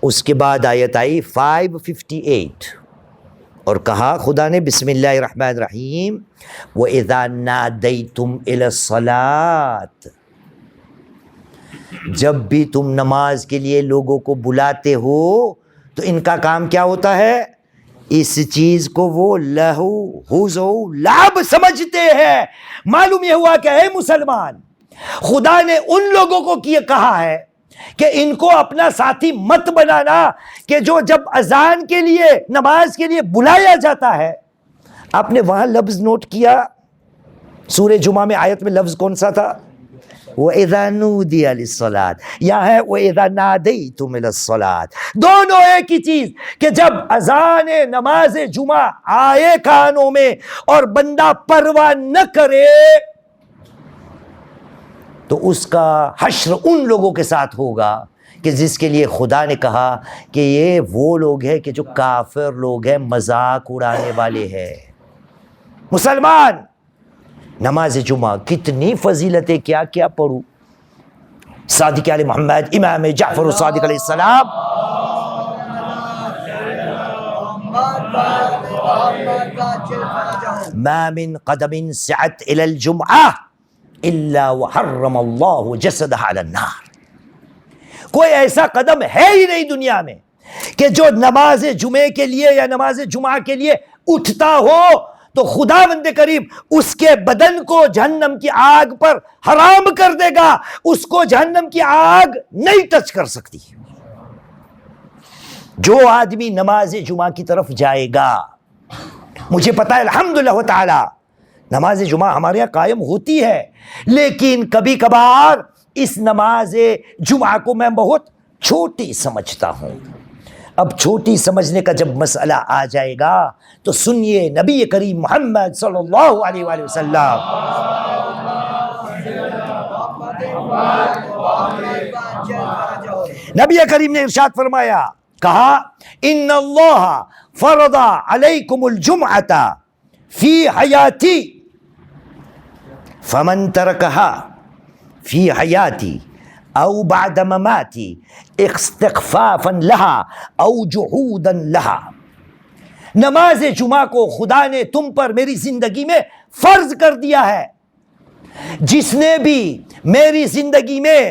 اس کے بعد آیت آئی 558 اور کہا خدا نے بسم اللہ الرحمن الرحیم وَإِذَا نَادَيْتُمْ إِلَى الصَّلَاةِ، جب بھی تم نماز کے لیے لوگوں کو بلاتے ہو تو ان کا کام کیا ہوتا ہے؟ اس چیز کو وہ لہو ہزو لعب سمجھتے ہیں. معلوم یہ ہوا کہ اے مسلمان، خدا نے ان لوگوں کو کہا ہے کہ ان کو اپنا ساتھی مت بنانا، کہ جو جب اذان کے لیے نماز کے لیے بلایا جاتا ہے. آپ نے وہاں لفظ نوٹ کیا؟ سورہ جمعہ میں آیت میں لفظ کون سا تھا؟ وَإِذَا نُودِيَ لِلصَّلَاةِ، یا ہے وَإِذَا نَادَيْتُمْ إِلَى الصَّلَاةِ. دونوں ایک ہی چیز، کہ جب اذان نماز جمعہ آئے کانوں میں اور بندہ پرواہ نہ کرے تو اس کا حشر ان لوگوں کے ساتھ ہوگا کہ جس کے لیے خدا نے کہا کہ یہ وہ لوگ ہیں کہ جو کافر لوگ ہیں، مذاق اڑانے والے ہیں۔ مسلمان، نماز جمعہ کتنی فضیلتیں، کیا کیا پڑھوں۔ صادق علیہ محمد امام جعفر الصادق علیہ السلام ما من قدم سعت الى الجمعہ الا وحرم اللہ جسدہ علی النار، کوئی ایسا قدم ہے ہی نہیں دنیا میں کہ جو نماز جمعے کے لیے یا نماز جمعہ کے لیے اٹھتا ہو تو خداوند کریم اس کے بدن کو جہنم کی آگ پر حرام کر دے گا، اس کو جہنم کی آگ نہیں ٹچ کر سکتی۔ جو آدمی نماز جمعہ کی طرف جائے گا، مجھے پتا ہے الحمدللہ تعالی نماز جمعہ ہمارے یہاں قائم ہوتی ہے، لیکن کبھی کبھار اس نماز جمعہ کو میں بہت چھوٹی سمجھتا ہوں۔ اب چھوٹی سمجھنے کا جب مسئلہ آ جائے گا تو سنیے نبی کریم محمد صلی اللہ علیہ وآلہ وسلم نبی کریم نے ارشاد فرمایا، کہا ان اللہ فرض علیکم الجمعۃ فی حیاتی فمن ترکها فی حیاتی او بعد مماتی استخفافا لها او جحودا لها، نماز جمعہ کو خدا نے تم پر میری زندگی میں فرض کر دیا ہے، جس نے بھی میری زندگی میں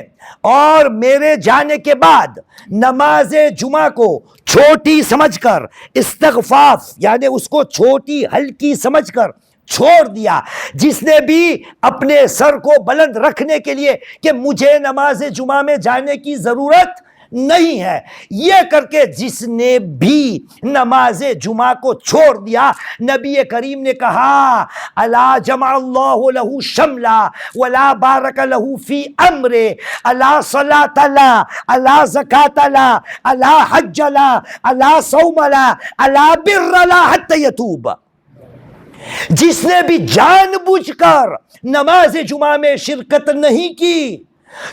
اور میرے جانے کے بعد نماز جمعہ کو چھوٹی سمجھ کر، استغفاف یعنی اس کو چھوٹی ہلکی سمجھ کر چھوڑ دیا، جس نے بھی اپنے سر کو بلند رکھنے کے لیے کہ مجھے نماز جمعہ میں جانے کی ضرورت نہیں ہے، یہ کر کے جس نے بھی نماز جمعہ کو چھوڑ دیا، نبی کریم نے کہا الا جمع اللہ لہ شملا ولا بارک لہ فی امرے، الا صلاۃ لا، الا زکاۃ لا، الا حج لا، الا صوم لا، الا بر لا حتی یتوب۔ جس نے بھی جان بوجھ کر نماز جمعہ میں شرکت نہیں کی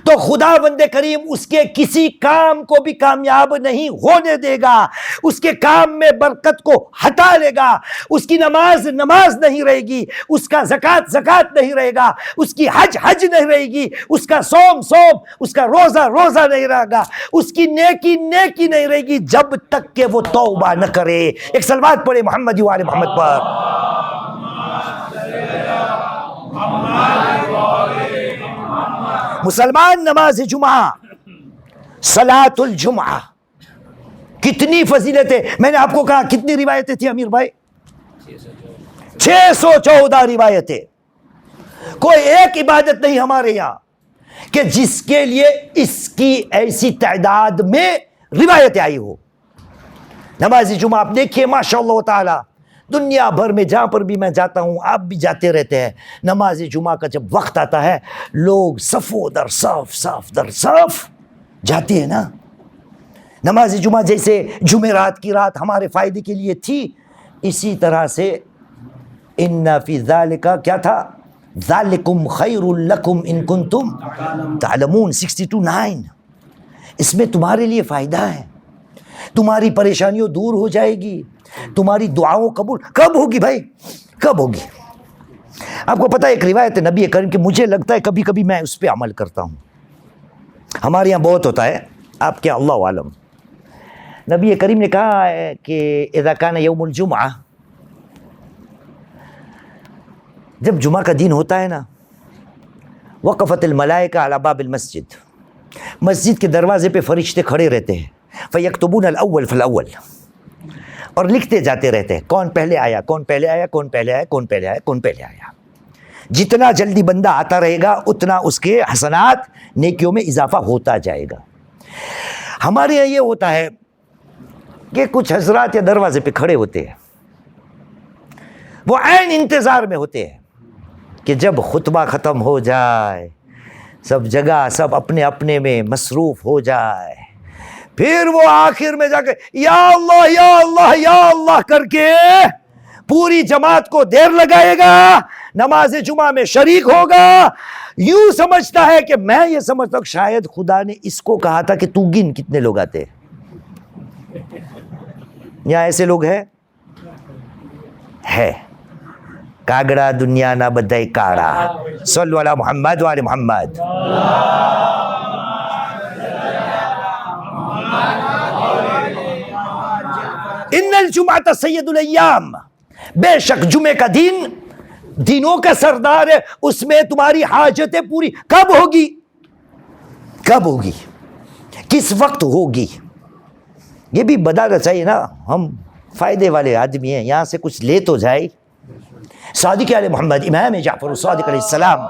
تو خداوند کریم اس کے کسی کام کو بھی کامیاب نہیں ہونے دے گا، اس کے کام میں برکت کو ہٹا لے گا، اس کی نماز نہیں رہے گی، اس کا زکوٰۃ نہیں رہے گا، اس کی حج نہیں رہے گی، اس کا صوم، اس کا روزہ نہیں رہے گا، اس کی نیکی نہیں رہے گی جب تک کہ وہ توبہ نہ کرے۔ ایک صلوات پڑھے محمد و آل محمد پر۔ مسلمان، نماز جمعہ، صلاۃ الجمعہ کتنی فضیلت ہے۔ میں نے آپ کو کہا کتنی روایتیں تھیں امیر بھائی؟ 614 روایتیں۔ کوئی ایک عبادت نہیں ہمارے یہاں کہ جس کے لیے اس کی ایسی تعداد میں روایتیں آئی ہو۔ نماز جمعہ آپ دیکھیے ماشاء اللہ تعالی دنیا بھر میں جہاں پر بھی میں جاتا ہوں، آپ بھی جاتے رہتے ہیں، نماز جمعہ کا جب وقت آتا ہے لوگ صفوں در صف جاتے ہیں نا۔ نماز جمعہ جیسے جمعرات کی رات ہمارے فائدے کے لیے تھی، اسی طرح سے ان فی ذالک کیا تھا، ذالکم خیر لکم ان کنتم تعلمون 62:9، اس میں تمہارے لیے فائدہ ہے، تمہاری پریشانیوں دور ہو جائے گی، تمہاری دعاؤں قبول کب ہوگی بھائی، کب ہوگی؟ آپ کو پتہ ہے ایک روایت ہے نبی کریم کہ مجھے لگتا ہے کبھی کبھی میں اس پہ عمل کرتا ہوں، ہمارے یہاں بہت ہوتا ہے، آپ کیا اللہ عالم۔ نبی کریم نے کہا ہے کہ اذا کان یوم الجمعہ، جب جمعہ کا دن ہوتا ہے نا، وقفت الملائکہ علی باب المسجد، مسجد کے دروازے پہ فرشتے کھڑے رہتے ہیں، فیکتبون الاول فالاول، اور لکھتے جاتے رہتے ہیں کون پہلے آیا، کون پہلے آیا، کون پہلے آیا، کون پہلے آیا، کون پہلے آیا۔ جتنا جلدی بندہ آتا رہے گا اتنا اس کے حسنات نیکیوں میں اضافہ ہوتا جائے گا۔ ہمارے یہاں یہ ہوتا ہے کہ کچھ حضرات یا دروازے پہ کھڑے ہوتے ہیں، وہ عین انتظار میں ہوتے ہیں کہ جب خطبہ ختم ہو جائے، سب جگہ سب اپنے اپنے میں مصروف ہو جائے، پھر وہ آخر میں جا کے یا اللہ یا اللہ یا اللہ کر کے پوری جماعت کو دیر لگائے گا، نماز جمعہ میں شریک ہوگا، یوں سمجھتا ہے کہ میں یہ سمجھتا ہوں شاید خدا نے اس کو کہا تھا کہ تو گن کتنے لوگ آتے. یہاں ایسے لوگ ہیں؟ ہے. کاگڑا دنیا نہ بدائی کاڑا. صلو علی محمد وآل محمد. ان الجمعۃ سید الایام، بے شک جمعے کا دن دنوں کا سردار ہے، اس میں تمہاری حاجتیں پوری کب ہوگی؟ کب ہوگی؟ کس وقت ہوگی؟ یہ بھی بتانا چاہیے نا، ہم فائدے والے آدمی ہیں، یہاں سے کچھ لے تو جائے. صادق علیہ محمد امام جعفر الصادق علیہ السلام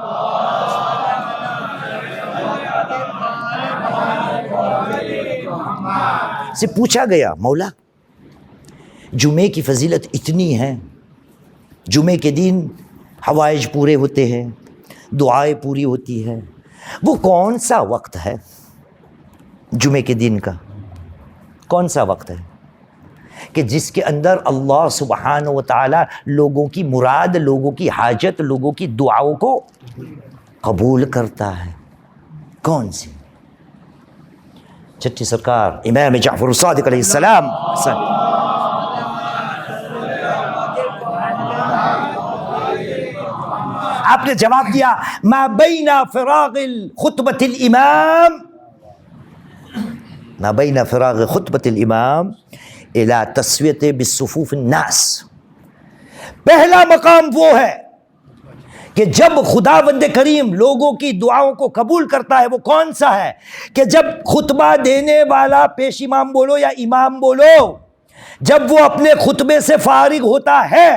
سے پوچھا گیا، مولا جمعے کی فضیلت اتنی ہے، جمعے کے دن حوائج پورے ہوتے ہیں، دعائیں پوری ہوتی ہے، وہ کون سا وقت ہے جمعے کے دن کا؟ کون سا وقت ہے کہ جس کے اندر اللہ سبحانہ و تعالی لوگوں کی مراد، لوگوں کی حاجت، لوگوں کی دعاؤں کو قبول کرتا ہے؟ کون سی؟ چھٹی سرکار امام جعفر الصادق علیہ السلام آپ نے جواب دیا، ما بین فراغ خطبۃ الامام، ما بین فراغ خطبۃ الامام الی تسویۃ بالصفوف الناس. پہلا مقام وہ ہے کہ جب خداوند کریم لوگوں کی دعاؤں کو قبول کرتا ہے، وہ کون سا ہے؟ کہ جب خطبہ دینے والا پیش امام بولو یا امام بولو، جب وہ اپنے خطبے سے فارغ ہوتا ہے،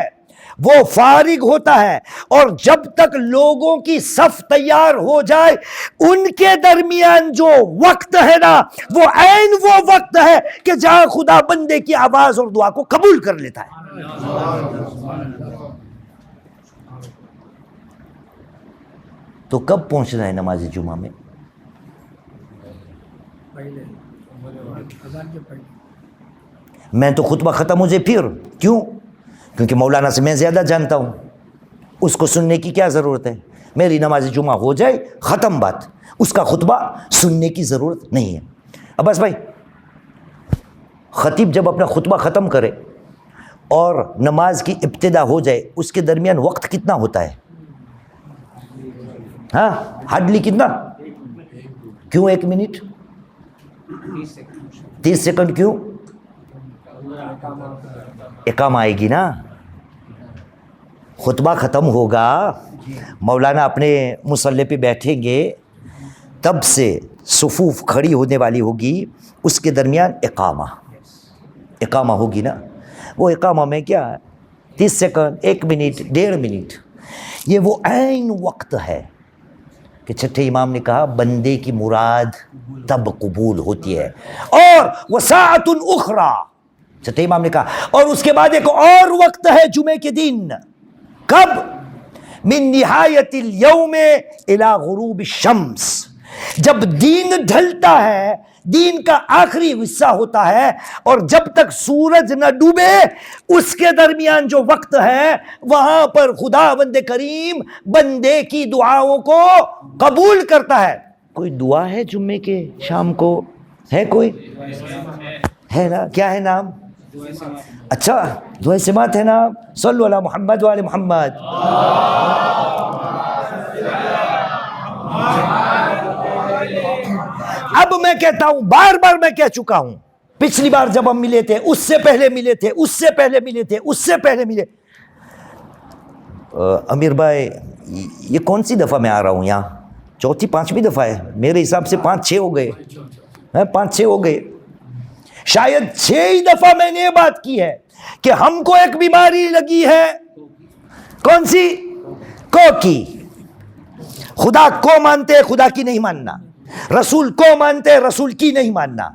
وہ فارغ ہوتا ہے، اور جب تک لوگوں کی صف تیار ہو جائے، ان کے درمیان جو وقت ہے نا، وہ عین وہ وقت ہے کہ جہاں خدا بندے کی آواز اور دعا کو قبول کر لیتا ہے. تو کب پہنچنا ہے نماز جمعہ میں؟ میں تو خطبہ ختم ہو جائے پھر کیوں؟ کیونکہ مولانا سے میں زیادہ جانتا ہوں، اس کو سننے کی کیا ضرورت ہے؟ میری نماز جمعہ ہو جائے ختم بات، اس کا خطبہ سننے کی ضرورت نہیں ہے. اب بس بھائی، خطیب جب اپنا خطبہ ختم کرے اور نماز کی ابتدا ہو جائے، اس کے درمیان وقت کتنا ہوتا ہے؟ ہاں ہارڈلی کتنا؟ کیوں 1 منٹ 30 سیکنڈ کیوں؟ اقامہ آئے گی نا، خطبہ ختم ہوگا، مولانا اپنے مصلی پہ بیٹھیں گے، تب سے صفوف کھڑی ہونے والی ہوگی، اس کے درمیان اقامہ ہوگی نا. وہ اقامہ میں کیا ہے؟ 30 سیکنڈ، 1 منٹ، 1.5 منٹ، یہ وہ عین وقت ہے کہ چھٹے امام نے کہا بندے کی مراد تب قبول ہوتی ہے. اور وساعۃ اخری، چھٹے امام نے کہا، اور اس کے بعد ایک اور وقت ہے جمعے کے دن. کب؟ من نہایت اليوم الى غروب الشمس، جب دین ڈھلتا ہے، دین کا آخری حصہ ہوتا ہے، اور جب تک سورج نہ ڈوبے اس کے درمیان جو وقت ہے، وہاں پر خداوند کریم بندے کی دعاؤں کو قبول کرتا ہے. کوئی دعا ہے جمعے کے شام کو؟ ہے کوئی؟ ہے نا؟ کیا ہے نام؟ اچھا دعائے سماعت ہے نام. صلو علی محمد وآل محمد. اب میں کہتا ہوں، بار بار میں کہہ چکا ہوں، پچھلی بار جب ہم ملے تھے، اس سے پہلے ملے تھے، اس سے پہلے ملے تھے، اس سے پہلے ملے. امیر بھائی یہ کون سی دفعہ میں آ رہا ہوں یہاں؟ 4تھی 5ویں دفعہ ہے میرے حساب سے. 5-6 ہو گئے، 5-6 ہو گئے، شاید 6 ہی دفعہ میں نے یہ بات کی ہے کہ ہم کو ایک بیماری لگی ہے. کون سی؟ کوکی. خدا کو مانتے، خدا کی نہیں ماننا. رسول کو مانتے، رسول کی نہیں ماننا.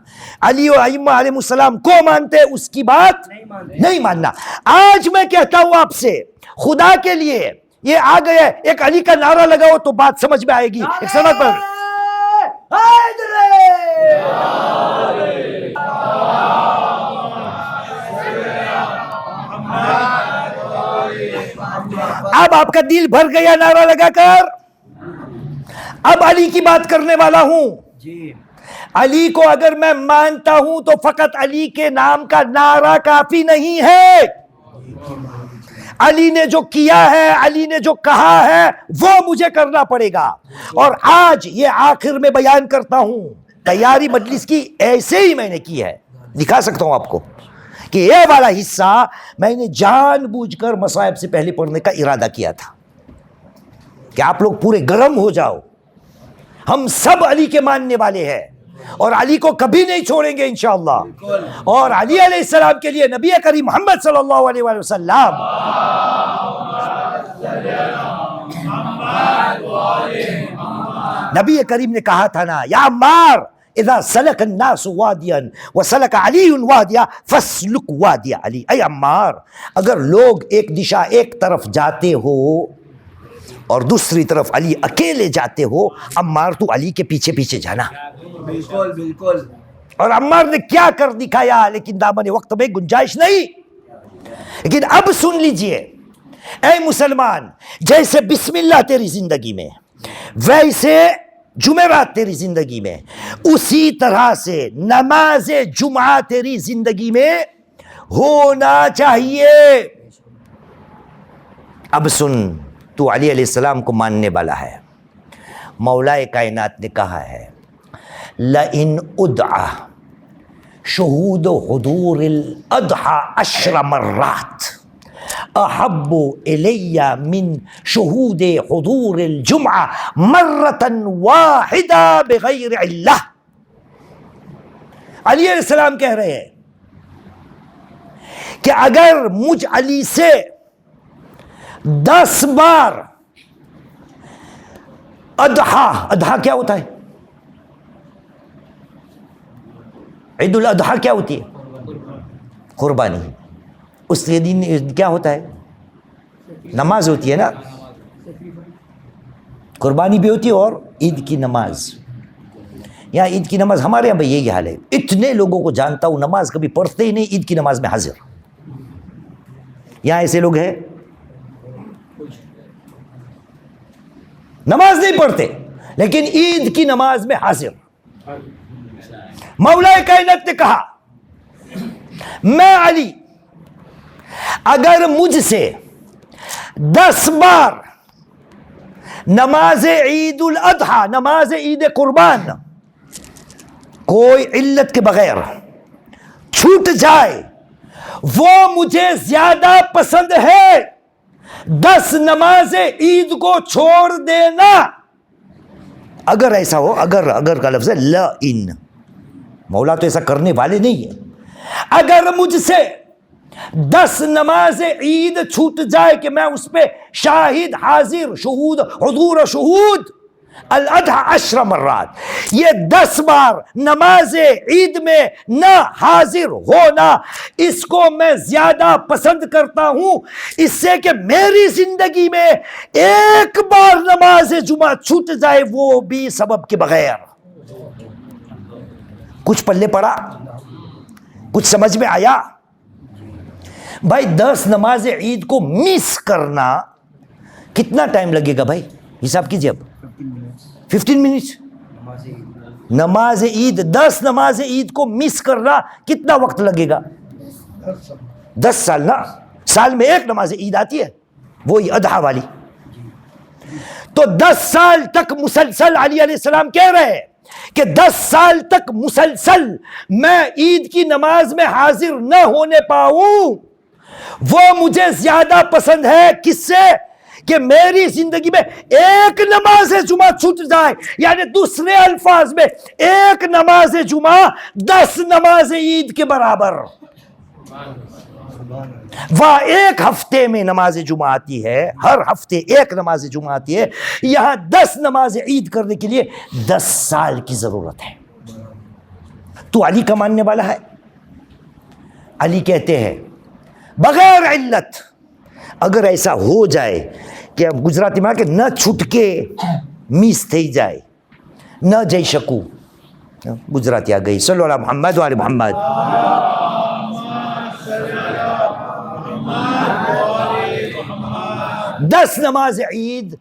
علی و ائمہ علیہ السلام کو مانتے، اس کی بات نہیں ماننا. آج میں کہتا ہوں آپ سے، خدا کے لیے یہ آ گئے، ایک علی کا نعرہ لگاؤ تو بات سمجھ میں آئے گی. ایک سمجھ پر اب آپ کا دل بھر گیا نعرہ لگا کر؟ اب علی کی بات کرنے والا ہوں. علی کو اگر میں مانتا ہوں تو فقط علی کے نام کا نعرہ کافی نہیں ہے. علی نے جو کیا ہے، علی نے جو کہا ہے، وہ مجھے کرنا پڑے گا. اور آج یہ آخر میں بیان کرتا ہوں، تیاری مجلس کی ایسے ہی میں نے کی ہے، دکھا سکتا ہوں آپ کو کہ یہ والا حصہ میں نے جان بوجھ کر مصائب سے پہلے پڑھنے کا ارادہ کیا تھا کہ آپ لوگ پورے گرم ہو جاؤ. ہم سب علی کے ماننے والے ہیں اور علی کو کبھی نہیں چھوڑیں گے انشاءاللہ. اور علی علیہ السلام کے لیے نبی کریم محمد صلی اللہ علیہ وآلہ وسلم نبی کریم نے کہا تھا نا، یا عمار اذا سلک الناس وادیا وسلک علی وادیا فاسلک وادی علی. اے عمار، اگر لوگ ایک دشا ایک طرف جاتے ہو اور دوسری طرف علی اکیلے جاتے ہو، عمار تو علی کے پیچھے پیچھے جانا. بالکل بالکل. اور عمار نے کیا کر دکھایا، لیکن دامن وقت میں گنجائش نہیں. لیکن اب سن لیجئے اے مسلمان، جیسے بسم اللہ تیری زندگی میں، ویسے جمعرات تیری زندگی میں، اسی طرح سے نماز جمعہ تیری زندگی میں ہونا چاہیے. اب سن، تو علی علیہ السلام کو ماننے والا ہے. مولا کائنات نے کہا ہے، لَإِنْ اُدْعَ شُهُودُ حُضُورِ الْأَضْحَى 10 مرات احب الی من شہود حضور الجمعہ مرۃ واحدہ بغیر علہ. علی علیہ السلام کہہ رہے ہیں کہ اگر مجھ علی سے 10 بار اضحیٰ کیا ہوتا ہے؟ عید الاضحیٰ کیا ہوتی ہے؟ قربانی. اس کے دن کیا ہوتا ہے؟ نماز ہوتی ہے نا، قربانی بھی ہوتی ہے اور عید کی نماز. یہاں عید کی نماز ہمارے یہاں بھی یہی حال ہے. اتنے لوگوں کو جانتا ہوں نماز کبھی پڑھتے ہی نہیں، عید کی نماز میں حاضر. یہاں ایسے لوگ ہیں نماز نہیں پڑھتے لیکن عید کی نماز میں حاضر. مولا کائنات نے کہا، میں علی اگر مجھ سے 10 بار نماز عید الاضحیٰ، نماز عید قربان، کوئی علت کے بغیر چھوٹ جائے، وہ مجھے زیادہ پسند ہے 10 نماز عید کو چھوڑ دینا. اگر ایسا ہو، اگر کا لفظ ہے لَإِن، مولا تو ایسا کرنے والے نہیں ہیں. اگر مجھ سے 10 نماز عید چھوٹ جائے کہ میں اس پہ شاہد حاضر، شہود حضور شہود الاضحیٰ 10 مرات، یہ 10 بار نماز عید میں نہ حاضر ہونا، اس کو میں زیادہ پسند کرتا ہوں اس سے کہ میری زندگی میں ایک بار نماز جمعہ چھوٹ جائے، وہ بھی سبب کے بغیر. کچھ پلے پڑا؟ کچھ سمجھ میں آیا؟ بھائی 10 نماز عید کو مس کرنا کتنا ٹائم لگے گا بھائی؟ حساب کیجئے. اب 15 منٹ نماز عید، 10 نماز عید کو مس کرنا کتنا وقت لگے گا؟ 10 سال نا. سال میں ایک نماز عید آتی ہے، وہی اضحیٰ والی. تو 10 سال تک مسلسل علی علیہ السلام کہہ رہے ہیں کہ 10 سال تک مسلسل میں عید کی نماز میں حاضر نہ ہونے پاؤں، وہ مجھے زیادہ پسند ہے. کس سے؟ کہ میری زندگی میں ایک نماز جمعہ چھوٹ جائے، یعنی دوسرے الفاظ میں ایک نماز جمعہ 10 نماز عید کے برابر. وہاں ایک ہفتے میں نماز جمعہ آتی ہے، ہر ہفتے ایک نماز جمعہ آتی ہے، یہاں 10 نماز عید کرنے کے لیے 10 سال کی ضرورت ہے. تو علی کا ماننے والا ہے. علی کہتے ہیں بغیر علت اگر ایسا ہو جائے کہ گجراتی میں کہ نہ چھٹکے میس تھی جائے، نہ جئی شکو. گجراتی آ گئی. صلی اللہ علیہ محمد وعلی محمد. 10 نماز عید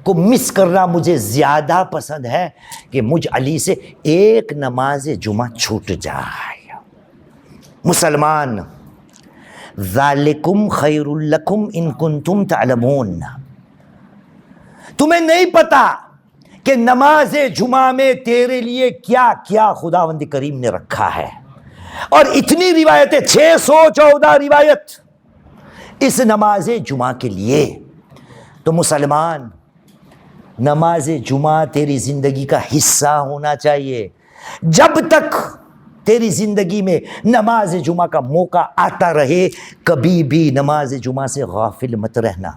کو مس کرنا مجھے زیادہ پسند ہے کہ مجھ علی سے ایک نماز جمعہ چھوٹ جائے۔ مسلمان، ذالکم خیر لکم ان کنتم تعلمون، تمہیں نہیں پتا کہ نماز جمعہ میں تیرے لیے کیا کیا خداوند کریم نے رکھا ہے، اور اتنی روایتیں، 614 روایت اس نماز جمعہ کے لیے۔ تو مسلمان، نماز جمعہ تیری زندگی کا حصہ ہونا چاہیے۔ جب تک تیری زندگی میں نماز جمعہ کا موقع آتا رہے، کبھی بھی نماز جمعہ سے غافل مت رہنا۔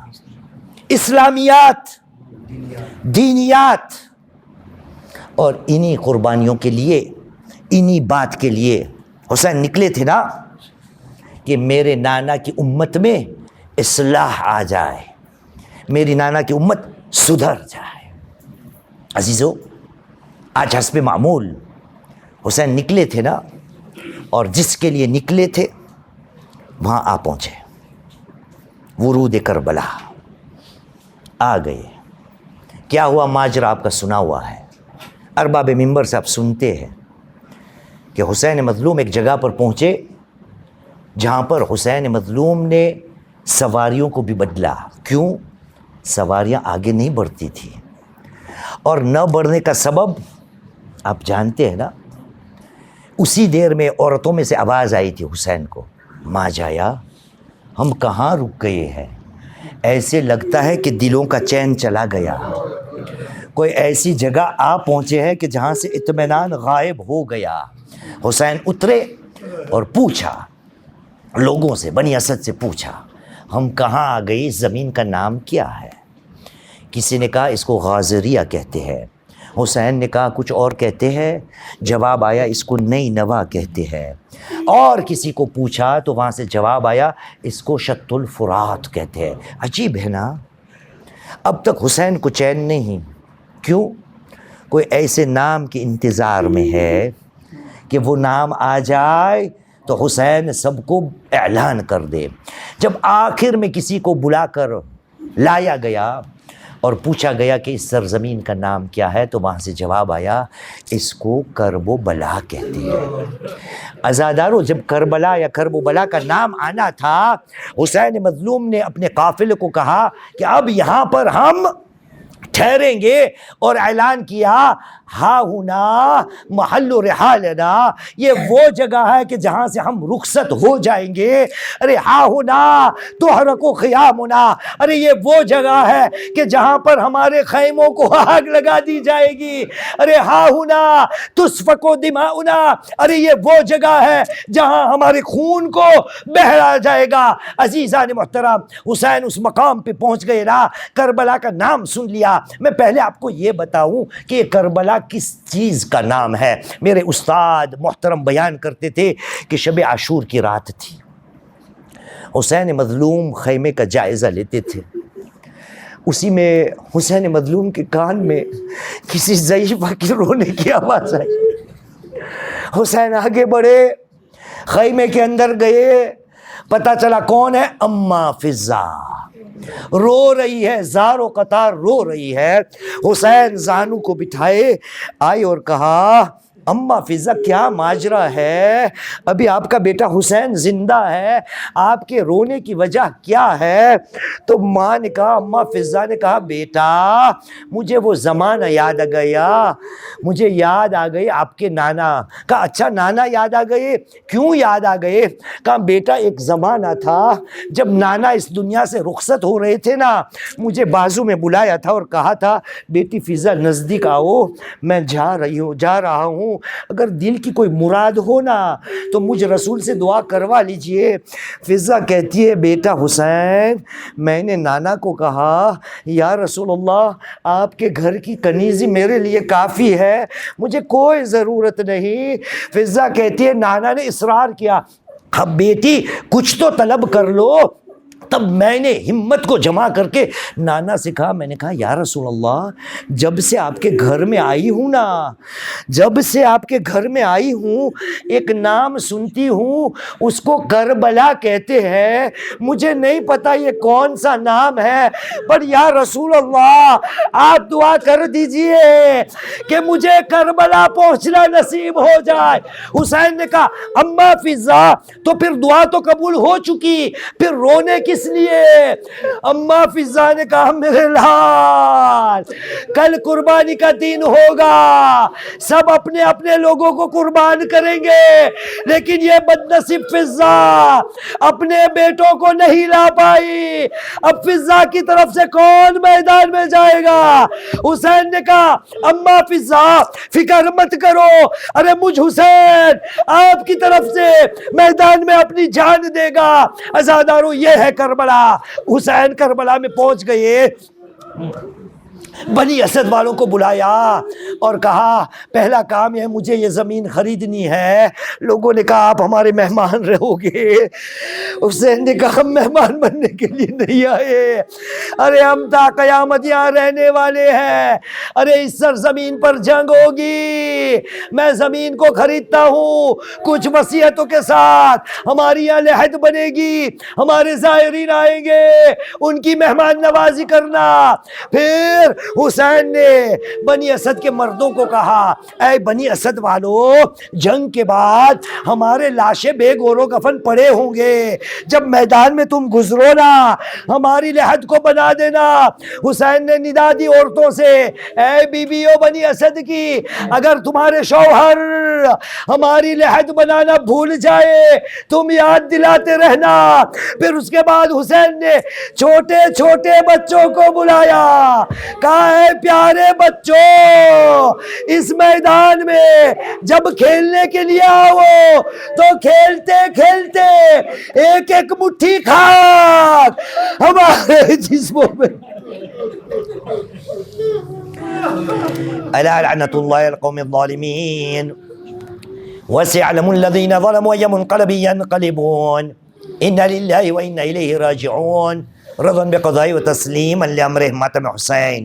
اسلامیات، دینیات، اور انہی قربانیوں کے لیے، انہی بات کے لیے حسین نکلے تھے نا کہ میرے نانا کی امت میں اصلاح آ جائے، میری نانا کی امت سدھر جائے۔ عزیزو، آج حسب معمول حسین نکلے تھے نا، اور جس کے لیے نکلے تھے وہاں آ پہنچے، ورود کربلا آ گئے۔ کیا ہوا ماجرا آپ کا سنا ہوا ہے، ارباب منبر سے آپ سنتے ہیں کہ حسین مظلوم ایک جگہ پر پہنچے جہاں پر حسین مظلوم نے سواریوں کو بھی بدلا۔ کیوں؟ سواریاں آگے نہیں بڑھتی تھی، اور نہ بڑھنے کا سبب آپ جانتے ہیں نا۔ اسی دیر میں عورتوں میں سے آواز آئی تھی حسین کو، ماں جایا ہم کہاں رک گئے ہیں، ایسے لگتا ہے کہ دلوں کا چین چلا گیا، کوئی ایسی جگہ آ پہنچے ہیں کہ جہاں سے اطمینان غائب ہو گیا۔ حسین اترے اور پوچھا لوگوں سے، بنی اسد سے پوچھا، ہم کہاں آ گئی، اس زمین کا نام کیا ہے؟ کسی نے کہا اس کو غازریہ کہتے ہیں، حسین نے کہا کچھ اور کہتے ہیں، جواب آیا اس کو نئی نوا کہتے ہیں، اور کسی کو پوچھا تو وہاں سے جواب آیا اس کو شط الفرات کہتے ہیں۔ عجیب ہے نا، اب تک حسین کو چین نہیں۔ کیوں؟ کوئی ایسے نام کے انتظار میں ہے کہ وہ نام آ جائے تو حسین سب کو اعلان کر دے۔ جب آخر میں کسی کو بلا کر لایا گیا اور پوچھا گیا کہ اس سرزمین کا نام کیا ہے، تو وہاں سے جواب آیا اس کو کرب و بلا کہتے ہیں۔ عزادارو، جب کربلا یا کرب و بلا کا نام آنا تھا، حسین مظلوم نے اپنے قافلے کو کہا کہ اب یہاں پر ہم ٹھہریں گے، اور اعلان کیا ہا ہونا محل رحالنا، یہ وہ جگہ ہے کہ جہاں سے ہم رخصت ہو جائیں گے۔ ارے ہا ہونا تحرق خیامنا، ارے یہ وہ جگہ ہے کہ جہاں پر ہمارے خیموں کو آگ لگا دی جائے گی۔ ارے ہا ہونا تسفک دماؤنا، ارے یہ وہ جگہ ہے جہاں ہمارے خون کو بہایا جائے گا۔ عزیزان محترم، حسین اس مقام پہ پہنچ گئے نا، کربلا کا نام سن لیا۔ میں پہلے آپ کو یہ بتاؤں کہ یہ کربلا کس چیز کا نام ہے۔ میرے استاد محترم بیان کرتے تھے کہ شب عاشور کی رات تھی، حسین مظلوم خیمے کا جائزہ لیتے تھے، اسی میں حسین مظلوم کے کان میں کسی ضعیفہ کی رونے کی آواز آئی۔ حسین آگے بڑھے، خیمے کے اندر گئے، پتہ چلا کون ہے، اماں فضا رو رہی ہے، زار و قطار رو رہی ہے۔ حسین زانو کو بٹھائے آئے اور کہا اماں فضا کیا ماجرا ہے، ابھی آپ کا بیٹا حسین زندہ ہے، آپ کے رونے کی وجہ کیا ہے؟ تو ماں نے کہا، اماں فضا نے کہا بیٹا مجھے وہ زمانہ یاد آ گیا، مجھے یاد آ گئی آپ کے نانا۔ کہا اچھا نانا یاد آ گئے، کیوں یاد آ گئے؟ کہا بیٹا ایک زمانہ تھا جب نانا اس دنیا سے رخصت ہو رہے تھے نا، مجھے بازو میں بلایا تھا اور کہا تھا بیٹی فضا نزدیک آؤ، میں جا رہا ہوں، اگر دل کی کوئی مراد ہو نا تو مجھ رسول سے دعا کروا لیجئے۔ فضا کہتی ہے بیٹا حسین میں نے نانا کو کہا یا رسول اللہ آپ کے گھر کی کنیزی میرے لیے کافی ہے، مجھے کوئی ضرورت نہیں۔ فضا کہتی ہے نانا نے اصرار کیا، اب بیٹی کچھ تو طلب کر لو۔ تب میں نے ہمت کو جمع کر کے نانا سے کہا، میں نے کہا یا رسول اللہ، جب سے آپ کے گھر میں آئی ہوں نا، جب سے آپ کے گھر میں آئی ہوں، ایک نام سنتی ہوں، اس کو کربلا کہتے ہیں، مجھے نہیں پتا یہ کون سا نام ہے، پر یا رسول اللہ آپ دعا کر دیجئے کہ مجھے کربلا پہنچنا نصیب ہو جائے۔ حسین نے کہا اما فضا، تو پھر دعا تو قبول ہو چکی، پھر رونے کس لیے؟ اما فضا نے کہا میرے لال، کل قربانی کا دن ہوگا، سب اپنے اپنے لوگوں کو قربان کریں گے، لیکن یہ بد نصیب فضا اپنے بیٹوں کو نہیں لا پائی، اب فضا کی طرف سے کون میدان میں جائے گا؟ حسین نے کہا اما فضا فکر مت کرو، ارے مجھ حسین آپ کی طرف سے میدان میں اپنی جان دے گا۔ عزادارو یہ ہے کربلا۔ حسین کربلا میں پہنچ گئے، بنی اسد والوں کو بلایا اور کہا پہلا کام ہے مجھے یہ زمین خریدنی ہے۔ لوگوں نے کہا آپ ہمارے مہمان رہو گے۔ حسین نے کہا ہم مہمان بننے کے لیے نہیں آئے، ارے ہم تا قیامت یہاں رہنے والے ہیں، ارے اس سرزمین پر جنگ ہوگی، میں زمین کو خریدتا ہوں کچھ وصیتوں کے ساتھ، ہماری یہاں لحد بنے گی، ہمارے زائرین آئیں گے، ان کی مہمان نوازی کرنا۔ پھر حسین نے بنی اسد کے مردوں کو کہا اے بنی اسد والو، جنگ کے بعد ہمارے لاشیں بے گور و کفن پڑے ہوں گے، جب میدان میں تم گزرو نا ہماری لحد کو بنا دینا۔ حسین نے ندا دی عورتوں سے، اے بیویوں بنی اسد کی، اگر تمہارے شوہر ہماری لحد بنانا بھول جائے تم یاد دلاتے رہنا۔ پھر اس کے بعد حسین نے چھوٹے چھوٹے بچوں کو بلایا، کہا اے پیارے بچوں، اس میدان میں جب کھیلنے کے لیے آؤ تو کھیلتے کھیلتے ایک ایک مٹھی خاک ہمارے جسموں میں۔ الا لعنۃ اللہ القوم الظالمین وسيعلم الذين ظلموا أي منقلب ينقلبون إنا لله وإنا إليه راجعون رضا بقضاء وتسليما لأمره ماتم حسين